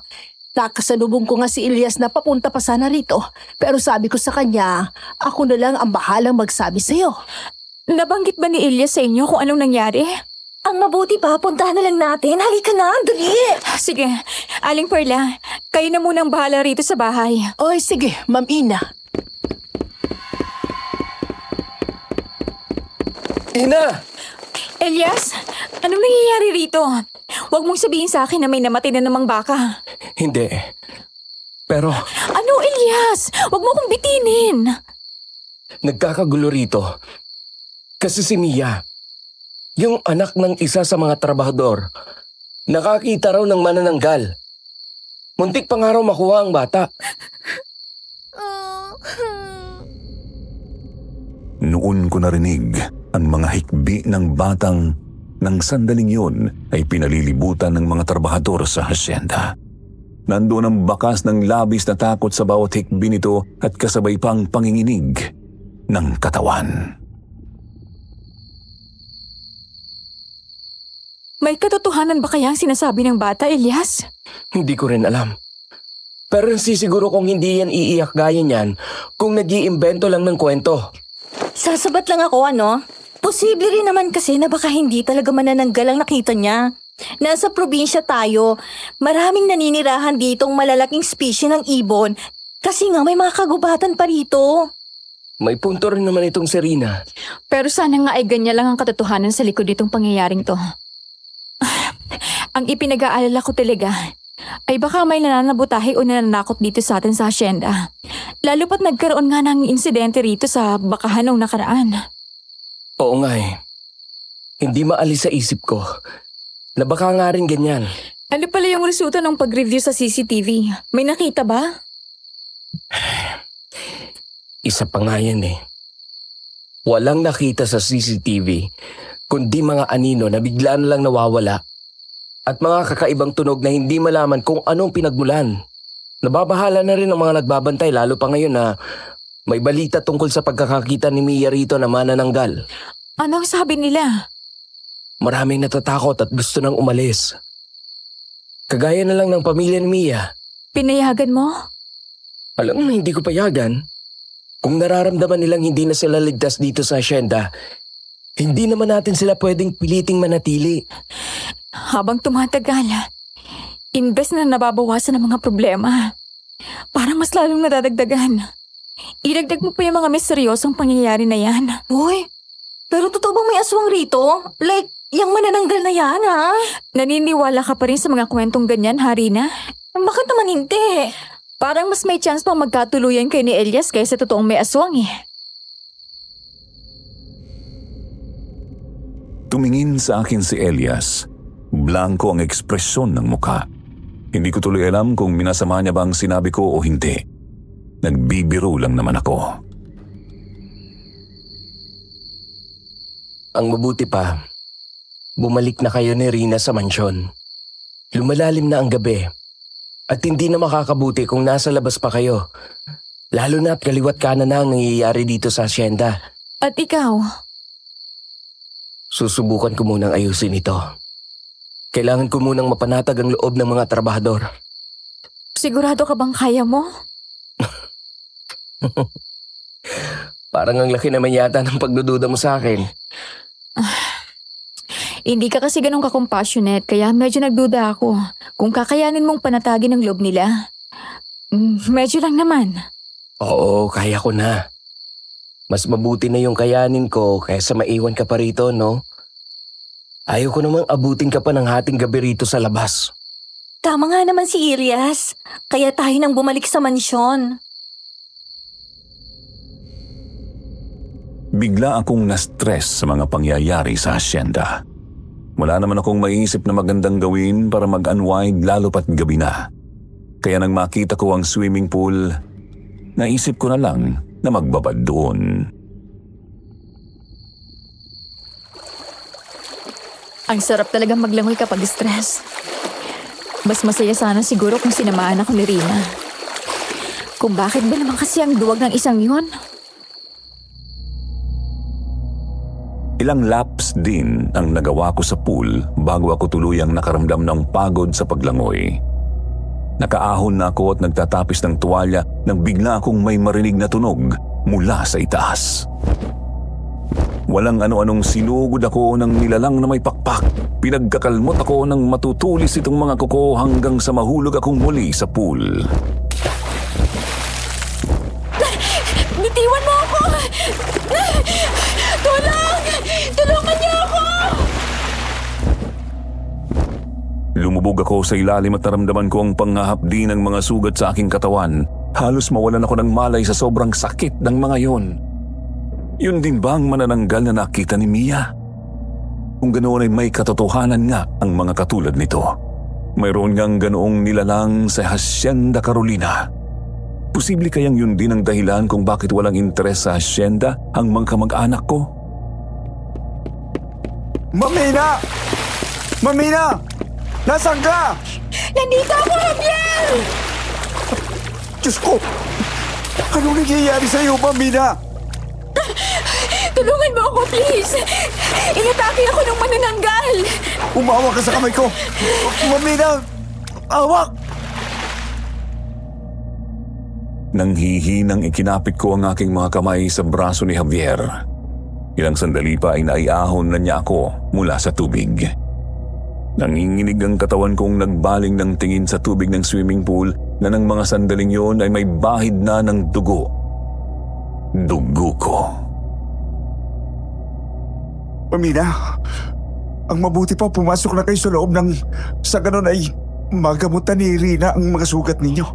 Nakasalubong ko nga si Elias na papunta pa sana rito. Pero sabi ko sa kanya, ako na lang ang bahalang magsabi sa'yo. Nabanggit ba ni Elias sa inyo kung anong nangyari? Ang mabuti pa, puntahan na lang natin. Halika na, dali! Sige, Aling Perla, kayo na munang bahala rito sa bahay. Oy, sige, Ma'am Ina. Ina! Elias, anong nangyayari rito? Huwag mong sabihin sa akin na may namatay na namang baka. Hindi. Pero Ano, Elias? Huwag mo akong bitinin. nagkakagulo rito. Kasi si Mia, yung anak ng isa sa mga trabahador, nakakita raw ng manananggal. Muntik pa nga raw makuha ang bata. Noon ko narinig ang mga hikbi ng batang nang sandaling yun ay pinalilibutan ng mga trabahador sa hasyenda. Nandoon ang bakas ng labis na takot sa bawat hikbi nito at kasabay pang panginginig ng katawan. May katotohanan ba kaya ang sinasabi ng bata, Elias? Hindi ko rin alam. Pero nasisiguro kong hindi yan iiyak gaya niyan kung nag-iimbento lang ng kwento. Sasabat lang ako, ano? Posible rin naman kasi na baka hindi talaga manananggal ang nakita niya. Nasa probinsya tayo. Maraming naninirahan ditong malalaking species ng ibon. Kasi nga may mga kagubatan pa rito. May punto rin naman itong Serena. Pero sana nga ay ganyan lang ang katotohanan sa likod nitong pangyayaring to. Ang ipinag-aalala ko talaga ay baka may nananabutahe o nananakot dito sa atin sa hasyenda. Lalo pat nagkaroon nga ng insidente rito sa bakahan nung nakaraan. Oo nga eh. Hindi maalis sa isip ko na baka nga rin ganyan. Ano pala yung resulta ng pag-review sa CCTV? May nakita ba? Isa pa nga yan eh. Walang nakita sa CCTV kundi mga anino na bigla na lang nawawala at mga kakaibang tunog na hindi malaman kung anong pinagmulan. Nababahala na rin ang mga nagbabantay lalo pa ngayon na may balita tungkol sa pagkakakita ni Mia rito na manananggal. Ano ang sabi nila? Maraming natatakot at gusto nang umalis. Kagaya na lang ng pamilya ni Mia. Pinayagan mo? Alam mo, hindi ko payagan. Kung nararamdaman nilang hindi na sila ligtas dito sa asyenda, hindi naman natin sila pwedeng piliting manatili. Habang tumatagal, imbes na nababawasan ang mga problema, parang mas lalong nadadagdagan. Idagdag mo pa yung mga misteryosong pangyayari na yan. Uy, pero totoo bang may aswang rito? Like, yung manananggal na yan, ha? Naniniwala ka pa rin sa mga kwentong ganyan, Harina? Bakit naman hindi? Parang mas may chance pang magkatuluyan kayo ni Elias kaysa totoong may aswang eh. Tumingin sa akin si Elias. Blanko ang ekspresyon ng mukha. Hindi ko tuloy alam kung minasama niya ba ang sinabi ko o hindi. Nagbibiro lang naman ako. Ang mabuti pa, bumalik na kayo ni Rina sa mansyon. Lumalalim na ang gabi at hindi na makakabuti kung nasa labas pa kayo. Lalo na at kaliwat kanan na ang nangyayari dito sa asyenda. At ikaw? Susubukan ko munang ayusin ito. Kailangan ko munang mapanatag ang loob ng mga trabahador. Sigurado ka bang kaya mo? Parang ang laki naman yata ng pagdududa mo sa akin. Hindi ka kasi ganun ka-compassionate kaya medyo nagduda ako kung kakayanin mong panatagin ang loob nila. Medyo lang naman. Oo, kaya ko na. Mas mabuti na yung kayanin ko kaysa maiwan ka pa rito, no? Ayaw ko namang abutin ka pa ng hating gabi rito sa labas. Tama nga naman si Elias. Kaya tayo nang bumalik sa mansyon. Bigla akong na-stress sa mga pangyayari sa hasyenda. Wala naman akong maiisip na magandang gawin para mag-unwind lalo pat gabi na. Kaya nang makita ko ang swimming pool, naisip ko na lang na magbabad doon. Ang sarap talaga maglangoy kapag stress. Mas masaya sana siguro kung sinamahan ako ni Rina. Kung bakit ba naman kasi ang duwag ng isang yun? Ilang laps din ang nagawa ko sa pool bago ako tuluyang nakaramdam ng pagod sa paglangoy. Nakaahon na ako at nagtatapis ng tuwalya nang bigla akong may marinig na tunog mula sa itaas. Walang ano-anong sinugod ako ng nilalang na may pakpak. Pinagkakalmot ako nang matutulis itong mga kuko hanggang sa mahulog akong muli sa pool. Bitiwan mo ako! Tulong! Tulungan niyo ako! Lumubog ako sa ilalim at naramdaman ko ang panghahapdi ng mga sugat sa aking katawan. Halos mawalan ako ng malay sa sobrang sakit ng mga yon. Yun din ba ang manananggal na nakita ni Mia? Kung ganoon ay may katotohanan nga ang mga katulad nito. Mayroon ngang ganoong nilalang sa Hacienda Carolina. Posible kayang yun din ang dahilan kung bakit walang interes sa hacienda ang mga kamag-anak ko? Mamina! Mamina! Nasaan ka? Nandito ako, Javier! Diyos ko! Anong nangyayari sa'yo, Mamina? Tulungan mo ako, please! Inatake ako ng manananggal! Umawa ka sa kamay ko! Mamina! Awak! Nang hihinang ikinapit ko ang aking mga kamay sa braso ni Javier. Ilang sandali pa ay naiahon na niya ako mula sa tubig. Nanginginig ang katawan kong nagbaling ng tingin sa tubig ng swimming pool na ng mga sandaling yon ay may bahid na ng dugo. Dugo ko. Mamina, ang mabuti pa pumasok na kayo sa loob sa ganun ay magamutan ni Rina ang mga sugat ninyo.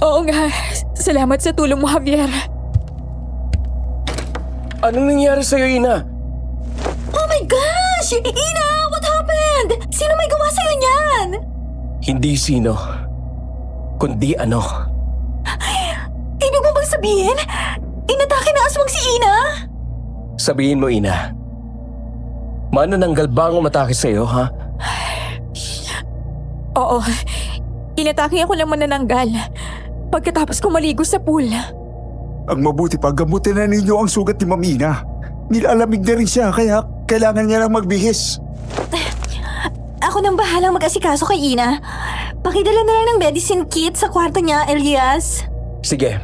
Oo nga. Salamat sa tulong mo, Javier. Anong nangyari sa'yo, Ina? Oh my gosh! Ina! What happened? Sino may gawa sa'yo niyan? Hindi sino, kundi ano. Ibig mo bang sabihin? Inatake na aswang si Ina? Sabihin mo, Ina. Manananggal ba ang umatake sa'yo, ha? Oo. Inatake ako ng manananggal pagkatapos ko maligo sa pool. Ang mabuti pa, gamutin na ninyo ang sugat ni Mamina. Nilalamig na rin siya, kaya kailangan niya lang magbihis. Ako nang bahalang mag-asikaso kay Ina. Pakidala na lang ng medicine kit sa kwarto niya, Elias. Sige,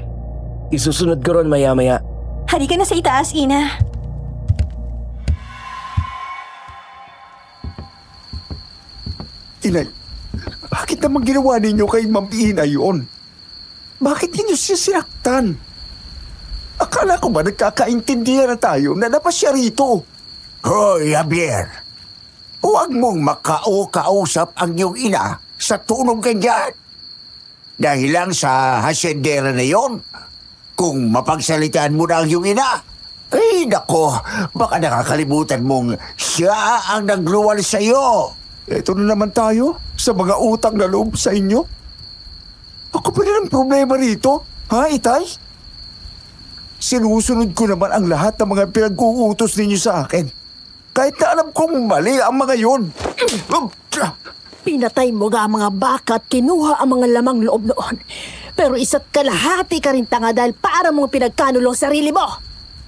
isusunod ko ron maya-maya. Halika na sa itaas, Ina. Inay, bakit naman ginawa ninyo kay Ma'am Ina yun? Bakit ninyo siya sinaktan? Akala ko ba nagkakaintindihan na tayo na labas siya rito? Hoy, Javier. Huwag mong makao-kausap ang iyong ina sa tunog ganyan. Dahil lang sa hasyendera na yon, kung mapagsalitaan mo na ang iyong ina, ay nako, baka nakakalimutan mong siya ang nagluwal sa iyo. Ito na naman tayo sa mga utang na loob sa inyo. Ako pa rin ang problema rito, ha, Itay? Sinusunod ko naman ang lahat ng mga pinag-uutos ninyo sa akin. Kahit na alam kong mali ang mga yun. Pinatay mo nga ang mga baka at kinuha ang mga lamang loob noon. Pero isa't kalahati ka rin tanga dahil para mong pinagkanulong sarili mo.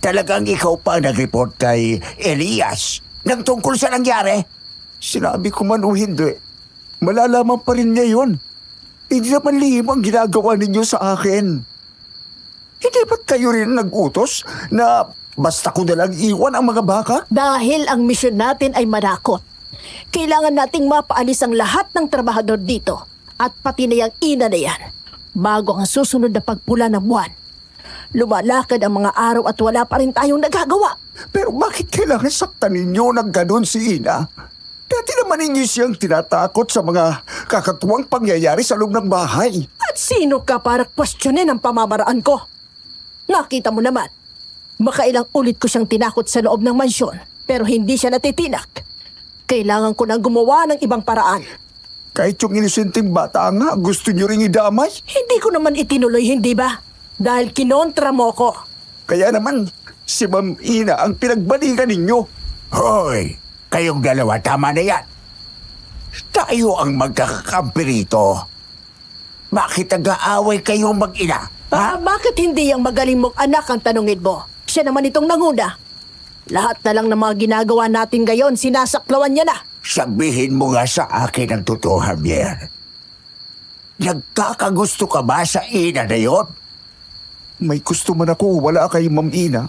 Talagang ikaw pa ang nag-report kay Elias nang tungkol sa nangyari? Sinabi ko man o hindi, malalaman pa rin niya yun. Hindi naman lihim ang ginagawa ninyo sa akin. Hindi ba't kayo rin nag-utos na basta ko nalang iwan ang mga baka? Dahil ang misyon natin ay manakot. Kailangan nating mapaalis ang lahat ng trabahador dito at pati na yung ina na yan bago ang susunod na pagpula ng buwan. Lumalakad ang mga araw at wala pa rin tayong nagagawa. Pero bakit kailangan saktan ninyo ng ganun si Ina? Dati naman ninyo siyang tinatakot sa mga kakatuwang pangyayari sa loob ng bahay. At sino ka para kwestiyonin ang pamamaraan ko? Nakita mo naman, makailang ulit ko siyang tinakot sa loob ng mansyon pero hindi siya natitinak. Kailangan ko nang gumawa ng ibang paraan. Kahit yung inosenteng bata nga, gusto nyo ring idamay? Hindi ko naman itinuloy, hindi ba? Dahil kinontra mo ko. Kaya naman, si Ma'am Ina ang pinagbalikan ninyo. Hoy, kayong dalawa, tama na yan. Tayo ang magkakakampi rito. Bakit nag-aaway kayong mag-ina? Ha? Bakit hindi ang magaling mong anak ang tanungin mo? Siya naman itong nanguna. Lahat na lang ng mga ginagawa natin ngayon, sinasaklawan niya na. Sabihin mo nga sa akin ang totoo, Javier. Nagkakagusto ka ba sa ina na yon? May gusto man ako, wala kay Ma'am Ina.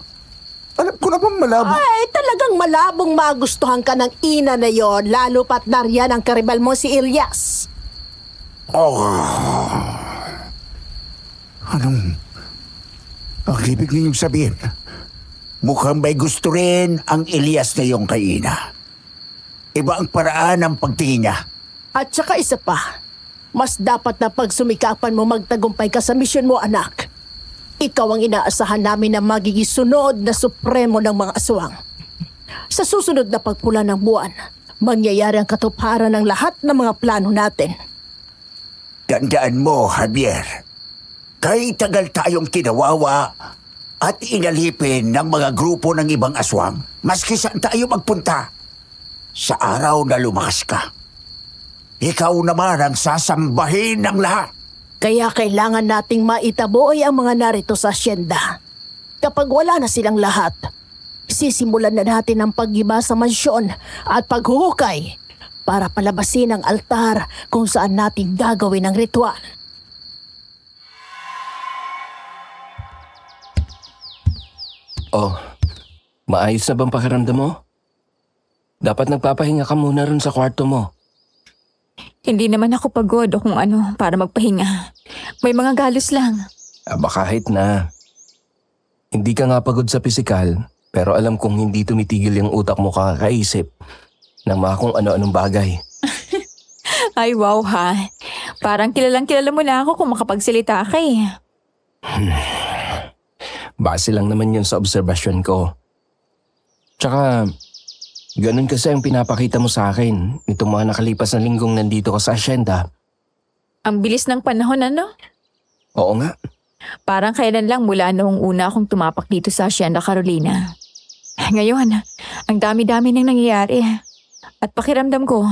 Alam ko naman malabo. Ay, talagang malabong magustuhan ka ng ina na yon, lalo pat nariyan ang karibal mo si Elias. Anong... Ang ibig ninyong sabihin? Mukhang may gusto rin ang Elias na yung kay ina. Iba ang paraan ng pagtingin niya. At saka isa pa, mas dapat na pagsumikapan mo magtagumpay ka sa misyon mo, anak. Ikaw ang inaasahan namin na magiging sunod na supremo ng mga aswang. Sa susunod na pagpula ng buwan, mangyayari ang katuparan ng lahat ng mga plano natin. Tandaan mo, Javier. Kay tagal tayong kinawawa at inalipin ng mga grupo ng ibang aswang, maski saan tayo magpunta. Sa araw na lumakas ka, ikaw naman ang sasambahin ng lahat. Kaya kailangan nating maitaboy ang mga narito sa asyenda. Kapag wala na silang lahat, sisimulan na natin ang paggiba sa mansyon at paghuhukay para palabasin ang altar kung saan natin gagawin ang ritual. Oh, maayos na bang pakiramdam mo? Dapat nagpapahinga ka muna rin sa kwarto mo. Hindi naman ako pagod o kung ano para magpahinga. May mga galos lang. Aba kahit na. Hindi ka nga pagod sa pisikal, pero alam kong hindi tumitigil yung utak mo kakaisip ng mga kung ano-anong bagay. Ay wow ha. Parang kilala mo na ako kung makapagsalita ka eh. Base lang naman yun sa obserbasyon ko. Tsaka, ganun kasi ang pinapakita mo sa akin itong mga nakalipas na linggong nandito ka sa asyenda. Ang bilis ng panahon ano? Oo nga. Parang kailan lang mula noong una akong tumapak dito sa Hacienda Carolina. Ngayon, ang dami-dami nang nangyayari. At pakiramdam ko,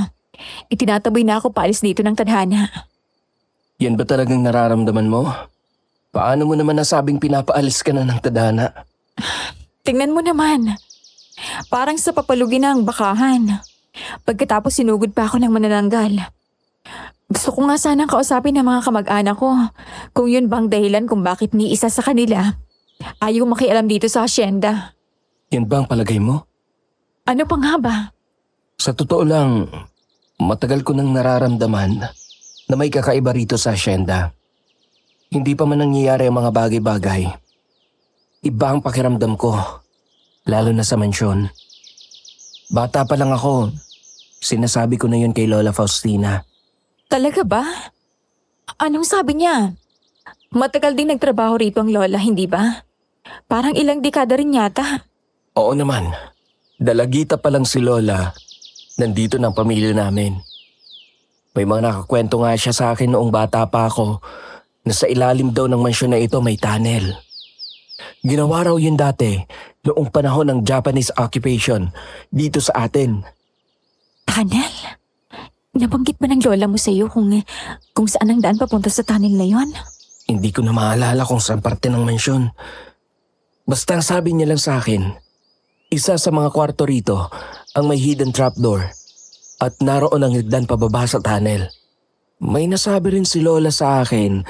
itinataboy na ako paalis dito ng tadhana. Yan ba talagang nararamdaman mo? Paano mo naman nasabing pinapaalis ka na ng tadhana? Tingnan mo naman. Parang sa papalugi na ang bakahan. Pagkatapos sinugod pa ako ng manananggal. Gusto ko nga sanang kausapin ng mga kamag-anak ko kung yun bang dahilan kung bakit ni isa sa kanila ayaw makialam dito sa asyenda. Yan ba ang palagay mo? Ano pa nga ba? Sa totoo lang, matagal ko nang nararamdaman na may kakaiba rito sa asyenda. Hindi pa man nangyayari ang mga bagay-bagay. Iba ang pakiramdam ko, lalo na sa mansyon. Bata pa lang ako, sinasabi ko na yun kay Lola Faustina. Talaga ba? Anong sabi niya? Matagal din nagtrabaho rito ang lola, hindi ba? Parang ilang dekada rin yata. Oo naman, dalagita pa lang si Lola, nandito ng pamilya namin. May mga nakakwento nga siya sa akin noong bata pa ako, na sa ilalim daw ng mansyon na ito may tunnel. Ginawa raw yun dati noong panahon ng Japanese occupation dito sa atin. Tunnel? Nabanggit ba ng lola mo sa'yo kung saan ang daan papunta sa tunnel na yon? Hindi ko na maalala kung saan parte ng mansyon. Basta ang sabi niya lang sa akin, isa sa mga kwarto rito ang may hidden trapdoor at naroon ang higdan pababa sa tunnel. May nasabi rin si Lola sa akin,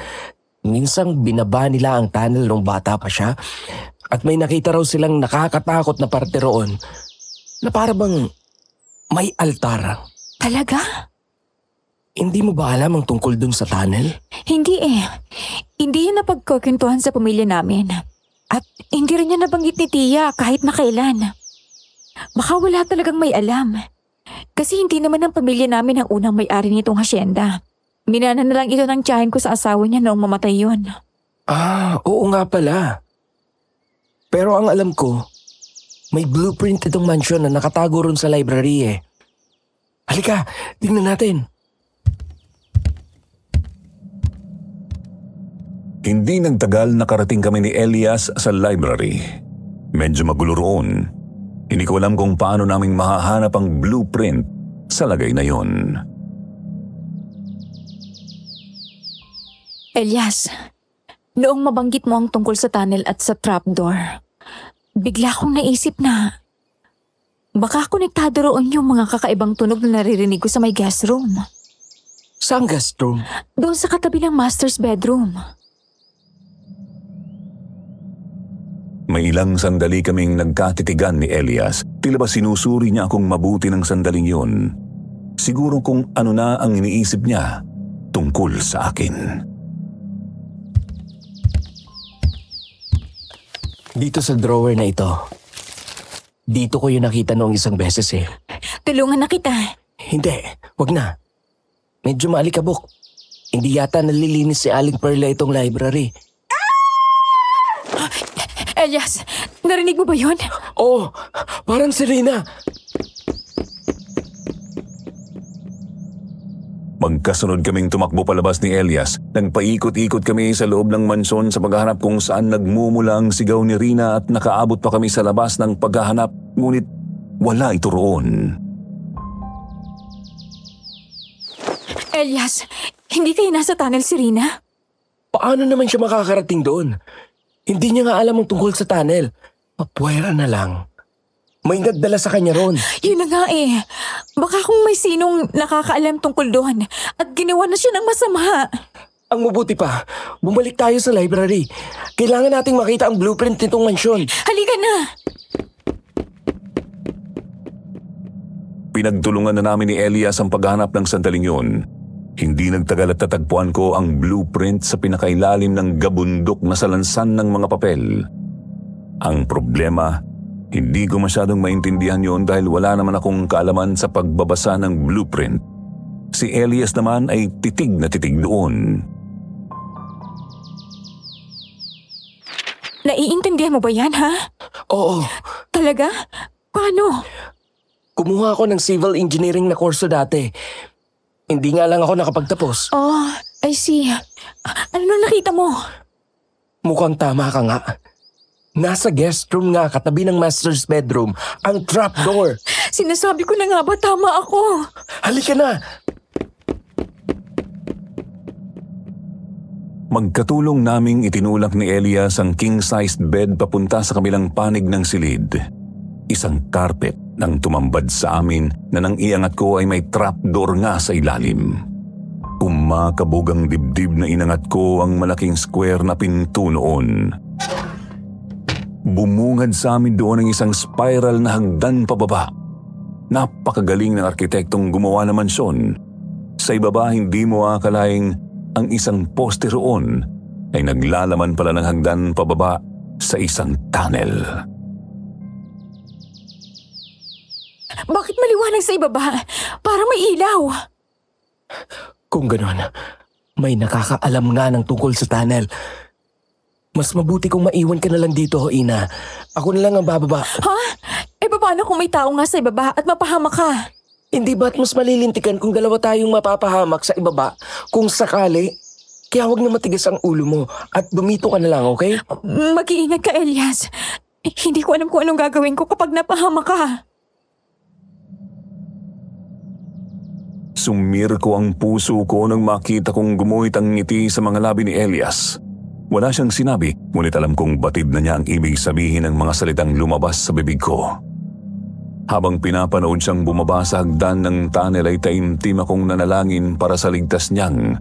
minsang binaba nila ang tunnel nung bata pa siya at may nakita raw silang nakakatakot na parte roon na para bang may altar. Talaga? Hindi mo ba alam ang tungkol dun sa tunnel? Hindi eh. Hindi yan napagkukwentuhan sa pamilya namin. At hindi rin niya nabanggit ni Tia kahit na kailan. Baka wala talagang may alam. Kasi hindi naman ang pamilya namin ang unang may-ari nitong hasyenda. Minana na lang ito ng tiyahin ko sa asawa niya noong mamatay yun. Ah, oo nga pala. Pero ang alam ko, may blueprint itong mansion na nakatago ron sa library eh. Halika, tingnan natin. Hindi nagtagal nakarating kami ni Elias sa library. Medyo magulo roon. Hindi ko alam kung paano naming mahahanap ang blueprint sa lagay na yon. Elias, noong mabanggit mo ang tungkol sa tunnel at sa trapdoor, bigla kong naisip na Baka konektado roon yung mga kakaibang tunog na naririnig ko sa may guest room. Saan guest room? Doon sa katabi ng master's bedroom. May ilang sandali kaming nagkatitigan ni Elias. Tila ba sinusuri niya akong mabuti ng sandaling yun. Siguro kung ano na ang iniisip niya tungkol sa akin. Dito sa drawer na ito. Dito ko yung nakita noong isang beses eh. Tulungan na kita. Hindi, wag na. Medyo maalikabok. Hindi yata nalilinis si Aling Perla itong library. Elias, narinig mo ba yun? Oh, parang sirena. Magkasunod kaming tumakbo palabas ni Elias. Nagpaikot-ikot kami sa loob ng mansyon sa paghahanap kung saan nagmumula ang sigaw ni Rina at nakaabot pa kami sa labas ng paghahanap. Ngunit wala ito roon. Elias, hindi kayo nasa tunnel si Rina? Paano naman siya makakarating doon? Hindi niya nga alam ang tungkol sa tunnel. Mapuwera na lang. May nagdala sa kanya ron. Yun na nga eh. Baka kung may sinong nakakaalam tungkol doon at ginawa na siya ng masama. Ang mabuti pa, bumalik tayo sa library. Kailangan nating makita ang blueprint nitong mansyon. Halika na! Pinagtulungan na namin ni Elias ang paghanap ng sandaling yun. Hindi nagtagal at tatagpuan ko ang blueprint sa pinakailalim ng gabundok na salansan ng mga papel. Ang problema, hindi ko masyadong maintindihan yon dahil wala naman akong kaalaman sa pagbabasa ng blueprint. Si Elias naman ay titig na titig doon. Naiintindihan mo ba yan, ha? Oo, Talaga? Paano? kumuha ako ng civil engineering na kurso dati. Hindi nga lang ako nakapagtapos. Oh, I see. Ano na nakita mo? Mukhang tama ka nga. Nasa guest room nga katabi ng master's bedroom ang trapdoor. Sinasabi ko na nga ba tama ako? Halika na! Magkatulong naming itinulak ni Elias ang king-sized bed papunta sa kabilang panig ng silid. Isang carpet nang tumambad sa amin na nang iangat ko ay may trapdoor nga sa ilalim. Kumakabog ang dibdib na inangat ko ang malaking square na pinto noon. Bumungad sa amin doon ang isang spiral na hagdan pababa. Napakagaling ng arkitektong gumawa ng mansyon. Sa ibaba hindi mo akalaing ang isang poste roon ay naglalaman pala ng hagdan pababa sa isang tunnel. Bakit maliwanag sa ibaba? Parang may ilaw. Kung gano'n, may nakakaalam nga ng tungkol sa tunnel. Mas mabuti kung maiwan ka na lang dito, Ina. Ako na lang ang bababa. Ha? Eh paano kung may tao nga sa ibaba at mapahamak ka? Hindi ba't mas malilintikan kung dalawa tayong mapapahamak sa ibaba kung sakali? Kaya huwag na matigas ang ulo mo at bumito ka na lang, okay? Mag-iingat ka, Elias. Hindi ko alam kung anong gagawin ko kapag napahamak ka. Sumir ko ang puso ko nang makita kong gumuhit ang ngiti sa mga labi ni Elias. Wala siyang sinabi, ngunit alam kong batid na niya ang ibig sabihin ng mga salitang lumabas sa bibig ko. Habang pinapanood siyang bumaba sa hagdan ng tunnel ay taimtim akong nanalangin para sa ligtas niyang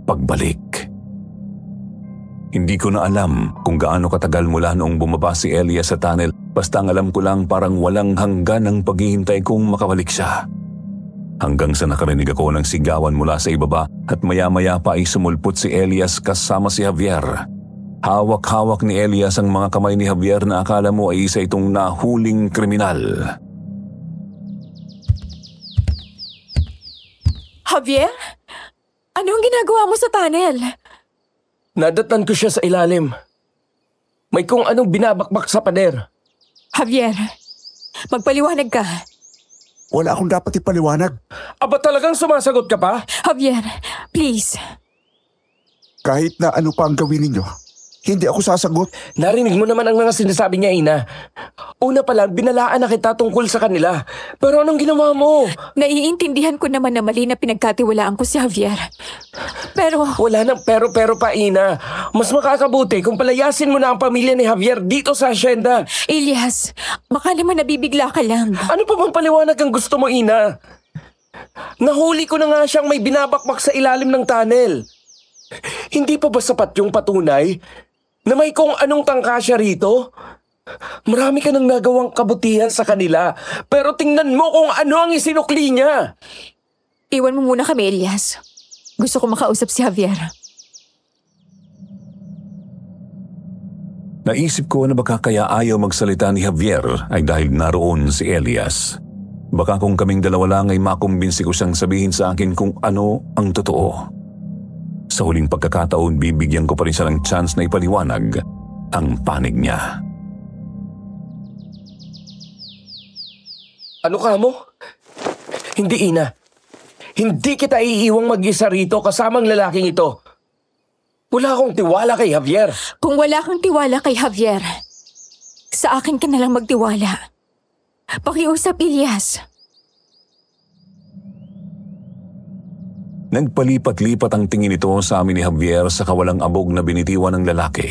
pagbalik. Hindi ko na alam kung gaano katagal mula noong bumaba si Elias sa tunnel, basta ang alam ko lang parang walang hanggan ang paghihintay kong makabalik siya. Hanggang sa nakarinig ako ng sigawan mula sa ibaba at maya-maya pa ay sumulpot si Elias kasama si Javier. Hawak-hawak ni Elias ang mga kamay ni Javier na akala mo ay isa itong nahuling kriminal. Javier? Anong ginagawa mo sa tunnel? Nadatan ko siya sa ilalim. May kung anong binabakbak sa pader. Javier, magpaliwanag ka. Wala akong dapat ipaliwanag. Aba talagang sumasagot ka pa? Javier, please. Kahit na ano pa ang gawin ninyo, Hindi ako sasagot. Narinig mo naman ang mga sinasabi niya, Ina. Una pa lang, binalaan na kita tungkol sa kanila. Pero anong ginawa mo? Naiintindihan ko naman na mali na pinagkatiwalaan ko si Javier. Pero Wala nang pero pa, Ina. Mas makakabuti kung palayasin mo na ang pamilya ni Javier dito sa asyenda. Elias, baka naman nabibigla ka lang. Ano pa bang paliwanag ang gusto mo, Ina? Nahuli ko na nga siyang may binabakbak sa ilalim ng tunnel. Hindi pa ba sapat yung patunay na may kung anong tangka siya rito? Marami ka nang nagawang kabutihan sa kanila, pero tingnan mo kung ano ang isinukli niya. Iwan mo muna kami, Elias. Gusto ko makausap si Javier. Naisip ko na baka kaya ayaw magsalita ni Javier ay dahil naroon si Elias. Baka kung kaming dalawa lang ay makumbinsi ko siyang sabihin sa akin kung ano ang totoo. Sa huling pagkakataon, bibigyan ko pa rin siya ng chance na ipaliwanag ang panig niya. Ano ka mo? Hindi, Ina. Hindi kita iiwang mag-isa rito kasamang lalaking ito. Wala akong tiwala kay Javier. Kung wala kang tiwala kay Javier, sa akin ka na lang magtiwala. Pakiusap, Elias. Nagpalipat-lipat ang tingin nito sa amin ni Javier sa kawalang abog na binitiwan ng lalaki.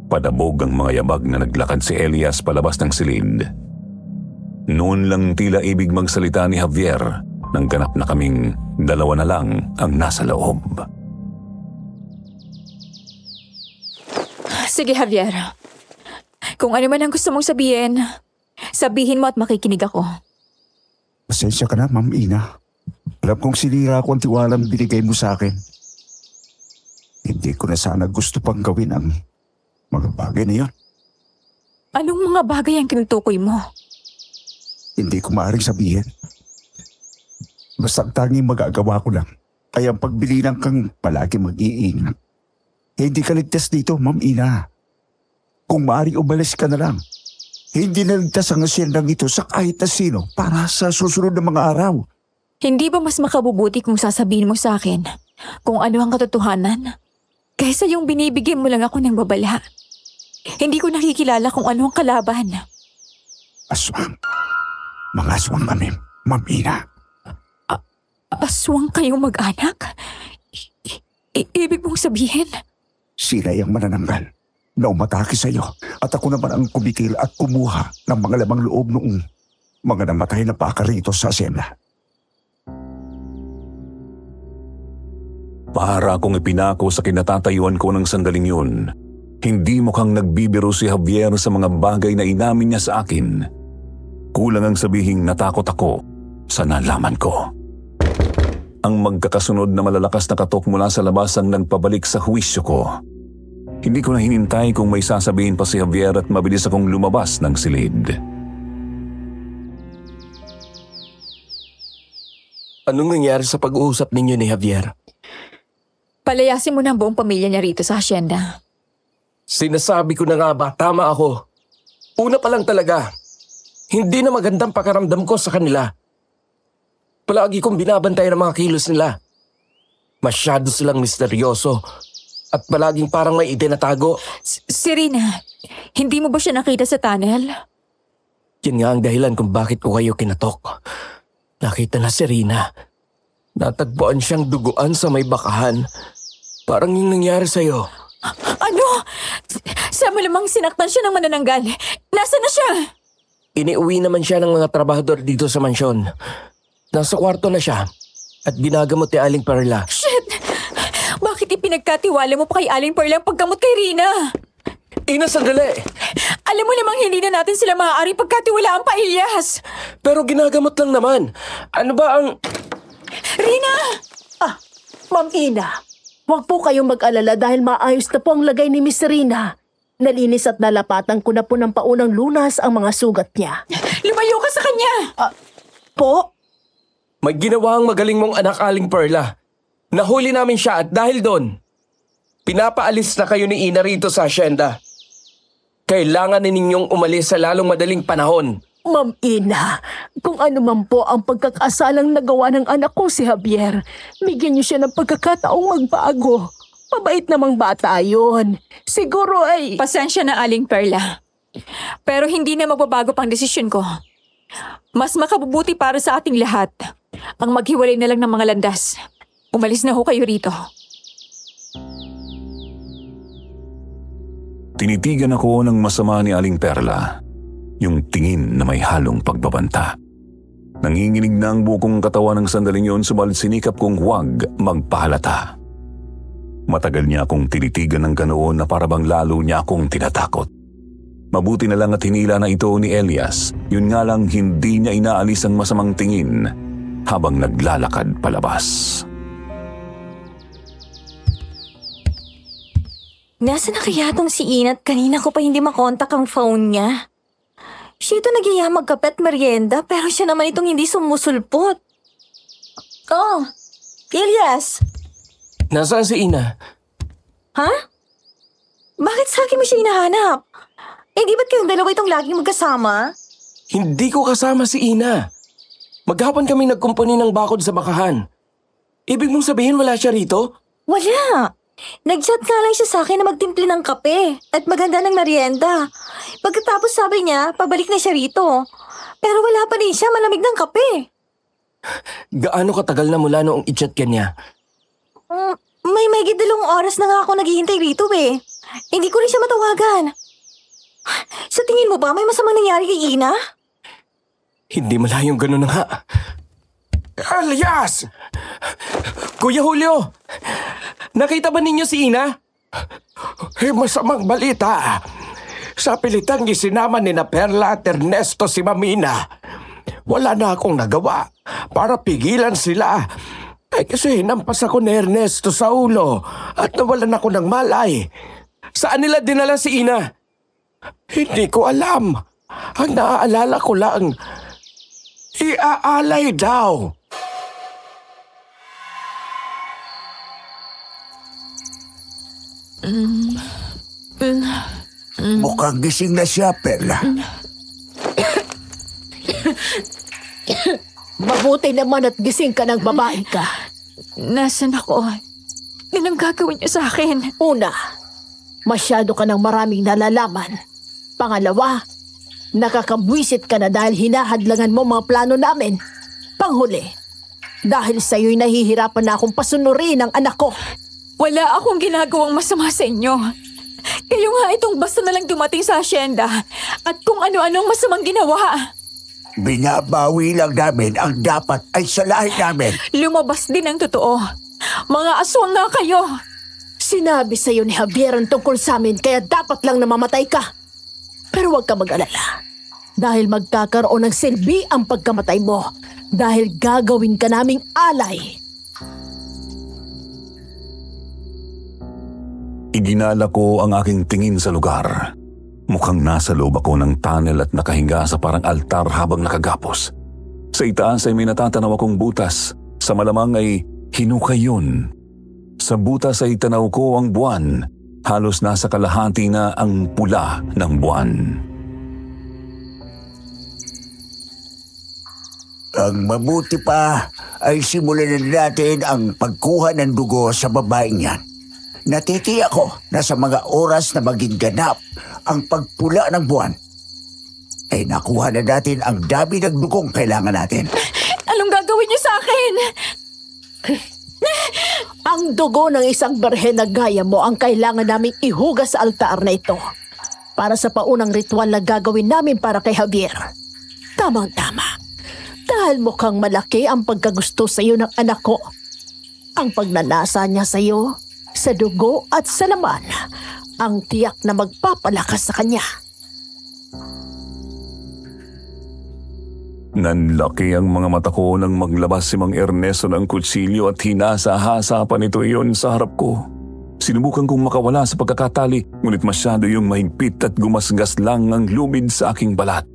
Padabog ang mga yabag na naglakad si Elias palabas ng silid. Noon lang tila ibig magsalita ni Javier nang ganap na kaming dalawa na lang ang nasa loob. Sige, Javier. Kung ano man ang gusto mong sabihin, sabihin mo at makikinig ako. Pasensya ka na, Ma'am Ina. Alam kong sinira ko ang tiwalang binigay mo sa akin. Hindi ko na sana gusto pang gawin ang mga bagay na yun. Anong mga bagay ang tinutukoy mo? Hindi ko maaaring sabihin. Basta ang tanging magagawa ko lang ay ang pagbilinan kang palagi mag-iingat. Hindi ka ligtas dito, Ma'am Ina. Kung maaari umalis ka na lang. Hindi na ligtas ang asyendang ito sa kahit na sino para sa susunod na mga araw. Hindi ba mas makabubuti kung sasabihin mo sa akin kung ano ang katotohanan? Kaysa yung binibigyan mo lang ako ng babala. Hindi ko nakikilala kung ano ang kalaban. Aswang. Mga aswang kami, Ma'am Ina. Aswang kayong mag-anak? Ibig mong sabihin? Sila yung manananggal na umatake sa iyo at ako naman ang kumikil at kumuha ng mga lamang loob noong mga namatay na baka rito sa asyenda. Para akong ipinako sa kinatatayuan ko ng sandaling yun. Hindi mukhang nagbibiro si Javier sa mga bagay na inamin niya sa akin. Kulang ang sabihing natakot ako sa nalaman ko. Ang magkakasunod na malalakas na katok mula sa labas ang nagpabalik sa huwisyo ko. Hindi ko na hinintay kung may sasabihin pa si Javier at mabilis akong lumabas ng silid. Anong nangyari sa pag-uusap ninyo ni Javier? Palayasin mo na ang buong pamilya niya rito sa asyenda. Sinasabi ko na nga ba, tama ako. Una pa lang talaga, hindi na magandang pakaramdam ko sa kanila. Palagi kong binabantayan ang mga kilos nila. Masyado silang misteryoso at palaging parang may itinatago. Serena, hindi mo ba siya nakita sa tunnel? Yan nga ang dahilan kung bakit ko kayo kinatok. Nakita na si Rina. Natagpuan siyang duguan sa may bakahan. Parang yung nangyari sa'yo. Ano? Sa malamang sinaktan siya ng manananggal. Nasaan na siya? Iniuwi naman siya ng mga trabahador dito sa mansyon. Nasa kwarto na siya at ginagamot ni Aling Perla. Shit! Bakit ipinagkatiwala mo pa kay Aling Perla ang paggamot kay Rina? Ina, sandali! Alam mo namang hindi na natin sila maaaring pagkatiwalaan pa, Elias! Pero ginagamot lang naman. Ano ba ang... Rina! Ma'am Ina, huwag po kayong mag-alala dahil maayos na po ang lagay ni Miss Rina. Nalinis at nalapatan ko na po ng paunang lunas ang mga sugat niya. Lumayo ka sa kanya! Po? May ginawa ang magaling mong anak, Aling Perla. Nahuli namin siya at dahil doon, pinapaalis na kayo ni Ina rito sa asyenda. Kailangan na ninyong umalis sa lalong madaling panahon. Ma'am Ina, kung ano man po ang pagkakasalang nagawa ng anak ko si Javier, bigyan niyo siya ng pagkakataong magbago. Mabait namang bata yun. Siguro ay... Pasensya na, Aling Perla. Pero hindi na magbabago pang desisyon ko. Mas makabubuti para sa ating lahat ang maghiwalay na lang ng mga landas. Umalis na ho kayo rito. Tinitigan ako ng masama ni Aling Perla, yung tingin na may halong pagbabanta. Nanginginig na ang bukong katawan ng sandaling yun, subalit sinikap kong huwag magpahalata. Matagal niya akong tinitigan ng ganoon na parabang lalo niya akong tinatakot. Mabuti na lang at hinila na ito ni Elias, yun nga lang hindi niya inaalis ang masamang tingin habang naglalakad palabas. Nasaan na kaya tong si Inat? Kanina ko pa hindi makontak ang phone niya. Siya ito nag-iya magkape at merienda pero siya naman itong hindi sumusulpot. Oh, Elias! Nasaan si Ina? Ha? Bakit sa akin mo siya hinahanap? Eh di ba't kayong dalawa itong laging magkasama? Hindi ko kasama si Ina. Maghapon kami nagkumpuni ng bakod sa bakahan. Ibig mong sabihin wala siya rito? Wala. Nag-chat nga lang siya sa akin na magtimpli ng kape at maganda ng merienda. Pagkatapos sabi niya, pabalik na siya rito. Pero wala pa rin siya, malamig ng kape. Gaano katagal na mula noong i-chat ka niya? May mahigit 2 oras na nga ako naghihintay rito eh. Hindi ko rin siya matawagan. Sa tingin mo ba may masamang nangyari kay Ina? Hindi malayong gano'n na nga. Elias! Kuya Julio! Nakita ba ninyo si Ina? Masamang balita. Sa pilitang isinama ni na Perla at Ernesto si Mamina. Wala na akong nagawa para pigilan sila. Kasi hinampas ako ni Ernesto sa ulo at nawalan ako ng malay. Saan nila dinala si Ina? Hindi ko alam. Ang naaalala ko lang, iaalay daw. Mukhang gising na siya, Perla. Mabuti naman at gising ka ng babae ka. Nasaan ako? Anong gagawin niyo sa akin? Una, masyado ka ng maraming nalalaman. Pangalawa, nakakabwisit ka na dahil hinahadlangan mo mga plano namin. Panghuli, dahil sa'yo'y nahihirapan na akong pasunurin ang anak ko. Wala akong ginagawang masama sa inyo. Kayo nga itong basta na lang dumating sa asyenda at kung ano-anong masamang ginawa. Binabawi lang namin ang dapat ay sa lahi namin. Lumabas din ang totoo. Mga aswang nga kayo. Sinabi sa'yo ni Javier ang tungkol sa amin kaya dapat lang namamatay ka. Pero huwag ka mag-alala. Dahil magkakaroon ng silbi ang pagkamatay mo. Dahil gagawin ka naming alay. Iginala ko ang aking tingin sa lugar. Mukhang nasa loob ako ng tunnel at nakahinga sa parang altar habang nakagapos. Sa itaas ay may natatanaw akong butas. Sa malamang ay hinukay yun. Sa butas ay tanaw ko ang buwan. Halos nasa kalahati na ang pula ng buwan. Ang mabuti pa ay simulan na natin ang pagkuha ng dugo sa babaeng yan. Natitiyak ko na sa mga oras na maging ganap ang pagpula ng buwan, ay nakuha na natin ang dami ng dugong kailangan natin. Anong gagawin niyo sa akin? Ang dugo ng isang berhen na gaya mo ang kailangan naming ihugas sa altar na ito para sa paunang ritual na gagawin namin para kay Javier. Tamang-tama. Dahil mukhang malaki ang pagkagusto sa iyo ng anak ko. Ang pagnanasa niya sa iyo, sa dugo at sa laman, ang tiyak na magpapalakas sa kanya. Nanlaki ang mga mata ko nang maglabas si Mang Ernesto ng kutsilyo at hinasa-hasa pa nito iyon sa harap ko. Sinubukan kong makawala sa pagkakatali, ngunit masyado yung mahigpit at gumasgas lang ang lumid sa aking balat.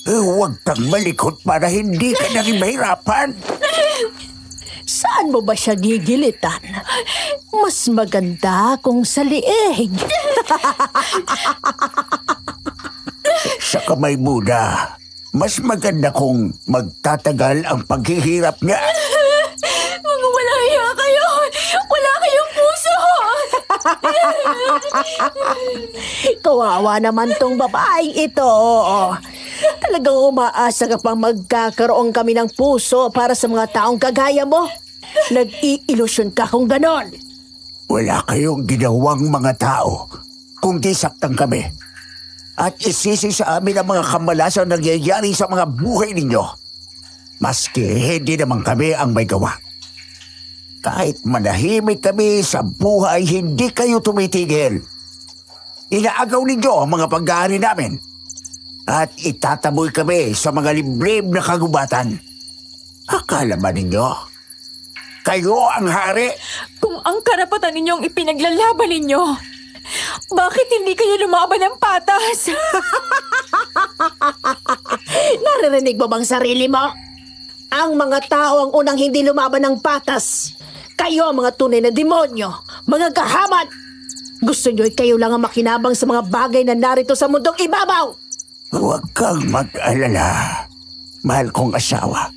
Huwag kang malikot para hindi ka na rin mahirapan. Saan mo ba siya gigilitan? Mas maganda kung sa liig. Sa kamay muna, mas maganda kung magtatagal ang paghihirap niya. Kawawa naman tong babaeng ito. Talagang umaasa ka pang magkakaroon kami ng puso para sa mga taong kagaya mo. Nag-i-ilusyon ka kung ganon. Wala kayong ginawang mga tao, kundi saktan kami. At isisi sa amin ang mga kamalasang nangyayari sa mga buhay ninyo. Maski hindi naman kami ang may gawa. Kahit manahimik kami sa buhay, hindi kayo tumitigil. Inaagaw ninyo ang mga pag-aari namin. At itataboy kami sa mga liblib na kagubatan. Akala ba ninyo? Kayo ang hari? Kung ang karapatan ninyong ipinaglalaban ninyo, bakit hindi kayo lumaban ng patas? Naririnig mo bang sarili mo? Ang mga tao ang unang hindi lumaban ng patas. Kayo ang mga tunay na demonyo, mga kahamat. Gusto nyo kayo lang ang makinabang sa mga bagay na narito sa mundong ibabaw. Huwag kang mag-alala, mahal kong asawa.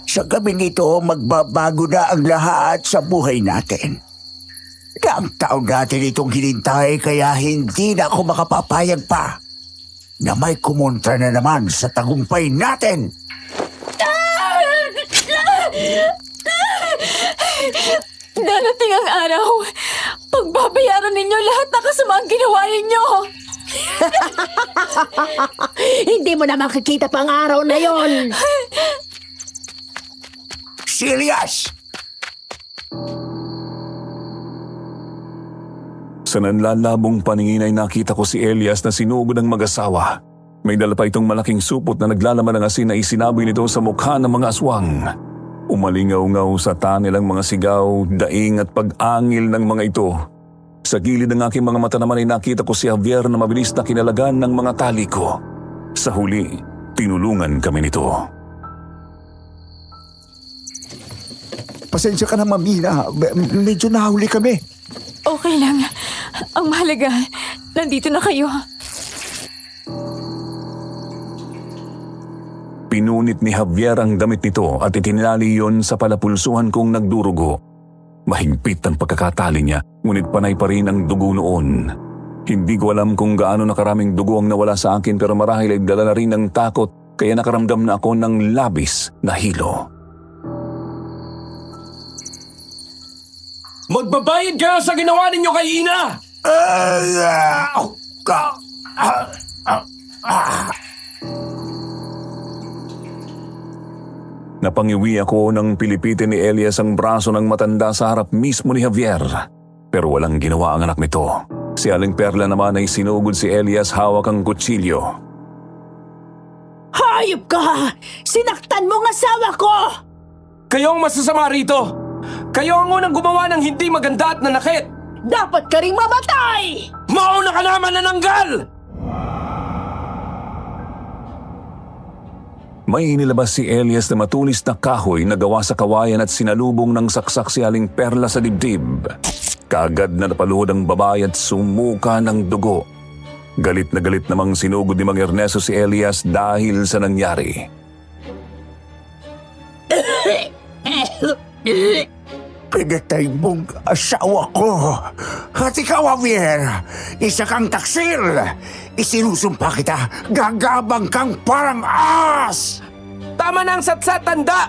Sa gabi nito, magbabago na ang lahat sa buhay natin. Daang taon natin itong hinintay, kaya hindi na ako makapapayag pa na may kumontra na naman sa tagumpay natin. Darating ang araw, pagbabayaran ninyo lahat ng kasamaang ginawa ninyo. Hindi mo na makikita pang araw na yon. Serious! Sa nanlalabong paningin ay nakita ko si Elias na sinugod ng mag-asawa. May dala pa itong malaking supot na naglalaman ng asin na isinaboy nito sa mukha ng mga aswang. Umalingaw-ngaw sa tanilang mga sigaw, daing at pag-angil ng mga ito. Sa gilid ng aking mga mata naman ay nakita ko si Javier na mabilis na kinalagan ng mga tali ko. Sa huli, tinulungan kami nito. Pasensya ka na, Mamina. Medyo nahuli kami. Okay lang. Ang mahalaga, nandito na kayo. Pinunit ni Javier ang damit nito at itinali yon sa palapulsuhan kong nagdurugo. Mahigpit ang pagkakatali niya, ngunit panay pa rin ang dugo noon. Hindi ko alam kung gaano nakaraming dugo ang nawala sa akin, pero marahil ay dala na rin ng takot, kaya nakaramdam na ako ng labis na hilo. Magbabayad ka sa ginawa ninyo kay Ina! Napangiwi ako nang pilipitin ni Elias ang braso ng matanda sa harap mismo ni Javier. Pero walang ginawa ang anak nito. Si Aling Perla naman ay sinugod si Elias hawak ang kutsilyo. Hayop ka! Sinaktan mo ang asawa ko! Kayo ang masasama rito! Kayo ang unang gumawa ng hindi maganda at nanakit! Dapat ka ring mamatay! Mauna ka naman nananggal! May inilabas si Elias na matulis na kahoy na gawa sa kawayan at sinalubong ng saksak si Aling Perla sa dibdib. Kaagad na napaluhod ang babae at sumuka ng dugo. Galit na galit namang sinugod ni Mang Ernesto si Elias dahil sa nangyari. Pinatay mong asawa ko. At ikaw, Javier, isa kang taksil. Isinusumpa kita, gagabang kang parang as! Tama na ang satsat, tanda!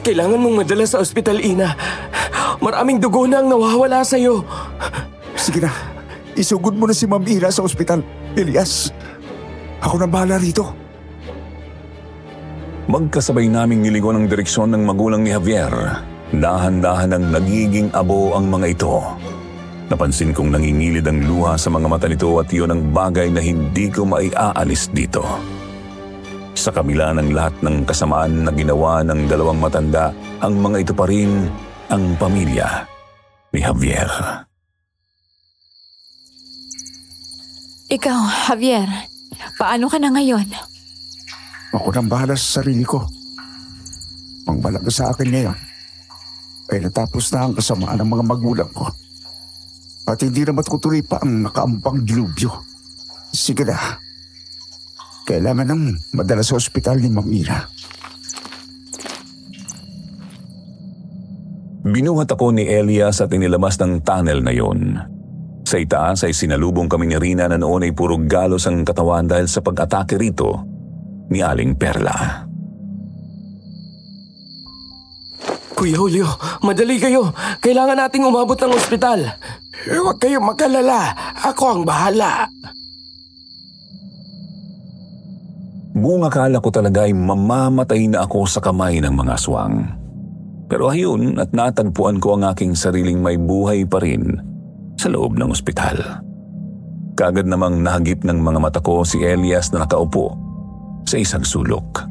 Kailangan mong madala sa ospital, Ina. Maraming dugo na ang nawawala sa'yo. Sige na, isugod mo na si Ma'am Ina sa ospital. Elias, ako na bahala rito. Magkasabay naming nilingon ang direksyon ng magulang ni Javier. Dahan-dahan ang nagiging abo ang mga ito. Napansin kong nangingilid ang luha sa mga mata nito at iyon ang bagay na hindi ko maiaalis dito. Sa kabila ng lahat ng kasamaan na ginawa ng dalawang matanda, ang mga ito pa rin ang pamilya ni Javier. Ikaw, Javier, paano ka na ngayon? Ako nang bahala sa sarili ko. Ang malaga sa akin ngayon ay natapos na ang kasamaan ng mga magulang ko. At hindi na matutuloy pa ang nakaampang dilubyo. Sige na. Kailangan nang madala sa ospital ni Ma'am Ina. Binuhat ako ni Elias at inilabas ng tunnel na yon. Sa itaas ay sinalubong kami ni Rina na noon ay puro galos ang katawan dahil sa pag-atake rito ni Aling Perla. Kuya Julio, madali kayo. Kailangan nating umabot ng ospital. Huwag kayong mag-alala. Ako ang bahala. Buong akala ko talaga ay mamamatay na ako sa kamay ng mga aswang. Pero ayun at natagpuan ko ang aking sariling may buhay pa rin sa loob ng ospital. Kaagad namang nahagip ng mga mata ko si Elias na nakaupo sa isang sulok.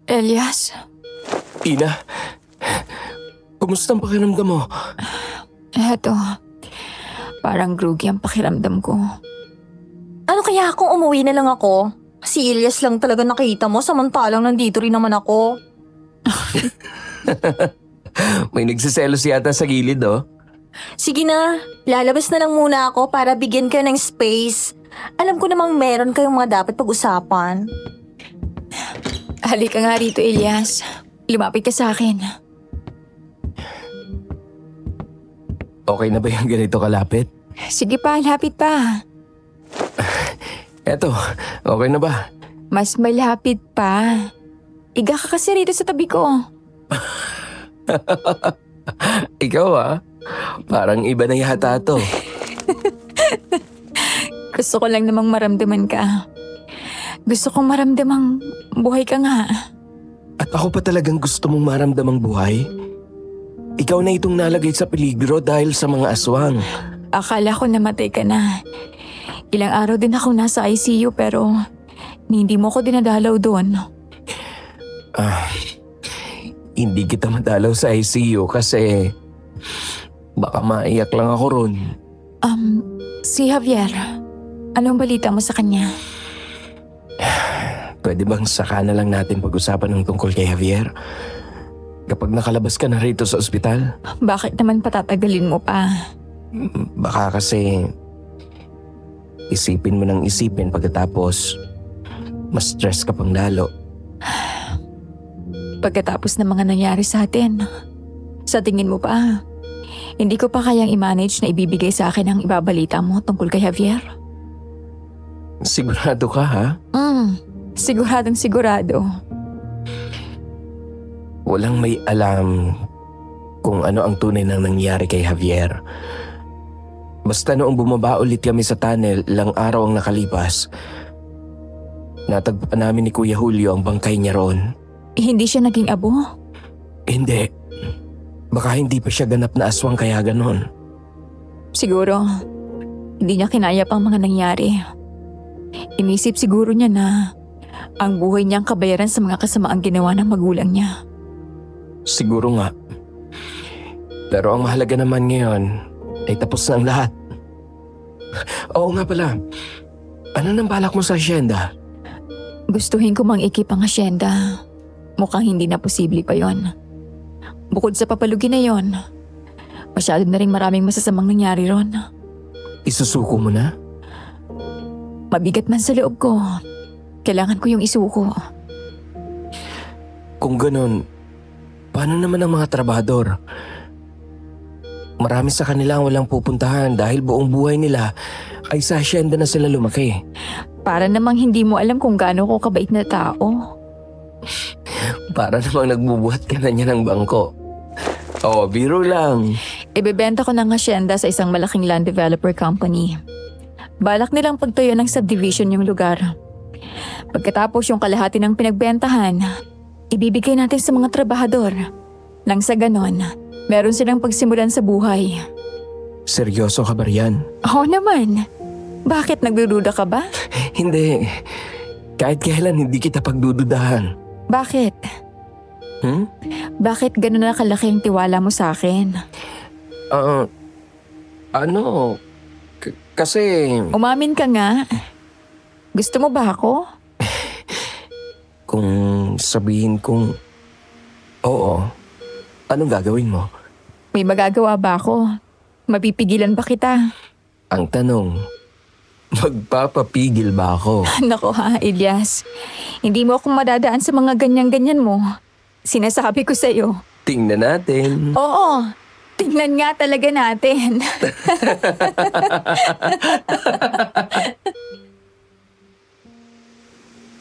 Elias, Ina, kumusta ang pakiramdam mo? eto. Parang groggy ang pakiramdam ko. Ano kaya kung umuwi na lang ako? Si Elias lang talaga nakita mo, samantalang nandito rin naman ako. May nagsiselos yata sa gilid, oh. Sige na, lalabas na lang muna ako para bigyan kayo ng space. Alam ko namang meron kayong mga dapat pag-usapan. Halika nga rito, Elias. Lumapit ka sa akin. Okay na ba yung ganito kalapit? Sige pa, lapit pa. Eto, okay na ba? Mas malapit pa. Iga ka kasi rito sa tabi ko. Ikaw parang iba na yata to. Gusto ko lang namang maramdaman ka. Gusto kong maramdamang buhay ka nga. At ako pa talagang gusto mong maramdamang buhay? Ikaw na itong nalagay sa peligro dahil sa mga aswang. Akala ko namatay ka na. Ilang araw din ako nasa ICU pero hindi mo ko dinadalaw doon. Hindi kita madalaw sa ICU kasi baka maiyak lang ako ron. Si Javier, anong balita mo sa kanya? Pwede bang saka na lang natin pag-usapan ng tungkol kay Javier? Kapag nakalabas ka na rito sa ospital? Bakit naman patatagalin mo pa? Baka kasi isipin mo ng isipin pagkatapos mas stress ka pang lalo. Pagkatapos ng mga nangyari sa atin, sa tingin mo pa, hindi ko pa kayang i-manage na ibibigay sa akin ang ibabalita mo tungkol kay Javier? Sigurado ka, ha? Siguradong sigurado. Walang may alam kung ano ang tunay na nangyari kay Javier. Basta noong bumaba ulit kami sa tunnel ilang araw ang nakalipas, natagpuan namin ni Kuya Julio ang bangkay niya roon. Hindi siya naging abo? Hindi. Baka hindi pa siya ganap na aswang kaya ganon. Siguro, hindi niya kinaya pang mga nangyari. Inisip siguro niya na ang buhay niyang kabayaran sa mga kasamaang ginawa ng magulang niya. Siguro nga. Pero ang mahalaga naman ngayon ay tapos na ang lahat. Oo nga pala. Ano nang balak mo sa asyenda? Gustuhin ko mang ikip ang asyenda. Mukhang hindi na posible pa yon. Bukod sa papalugi na yon, masyado na rin maraming masasamang nangyari ron. Isusuko mo na? Mabigat man sa loob ko, kailangan ko yung isuko. Kung ganon, paano naman ang mga trabahador? Marami sa kanila ang walang pupuntahan dahil buong buhay nila ay sa asyenda na sila lumaki. Para namang hindi mo alam kung gaano ko kabait na tao. Para namang nagbubuhat ka na niya ng bangko. Oo, biro lang. Ibebenta ko ng asyenda sa isang malaking land developer company. Balak nilang pagtuyo ng subdivision yung lugar. Pagkatapos yung kalahati ng pinagbentahan, ibibigay natin sa mga trabahador. Nang sa ganon, meron silang pagsimulan sa buhay. Seryoso ka ba riyan? Oo naman. Bakit nagdududa ka ba? Hindi. Kahit kailan hindi kita pagdududahan. Bakit? Bakit gano'n na kalaki ang tiwala mo sa akin? Kasi... Umamin ka nga. Gusto mo ba ako? Kung sabihin kong oo, anong gagawin mo? May magagawa ba ako? Mapipigilan ba kita? Ang tanong, Magpapapigil ba ako? Nako ha, Elias. Hindi mo akong madadaan sa mga ganyan-ganyan mo. Sinasabi ko sa'yo. Tingnan natin. Oo, tingnan nga talaga natin.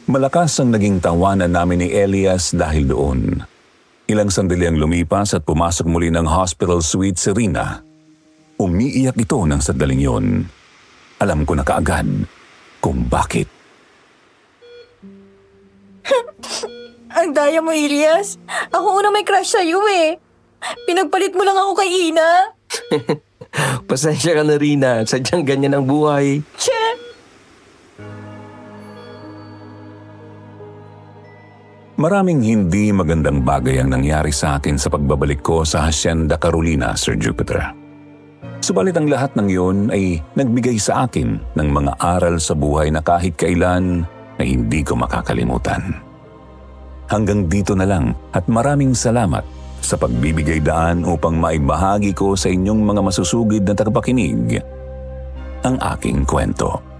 Malakas ang naging tawanan namin ni Elias dahil doon. Ilang sandali ang lumipas at pumasok muli ng hospital suite si Rina. Umiiyak ito ng sandaling yon. Alam ko na kaagad kung bakit. Ang daya mo, Elias. Ako una may crush sa'yo eh. Pinagpalit mo lang ako kay Ina. Pasensya ka na, Rina. Sadyang ganyan ang buhay. Che! Maraming hindi magandang bagay ang nangyari sa akin sa pagbabalik ko sa Hacienda Carolina, Sir Jupiter. Subalit ang lahat ng iyon ay nagbigay sa akin ng mga aral sa buhay na kahit kailan ay hindi ko makakalimutan. Hanggang dito na lang at maraming salamat sa pagbibigay daan upang maibahagi ko sa inyong mga masusugid na tagapakinig ang aking kwento.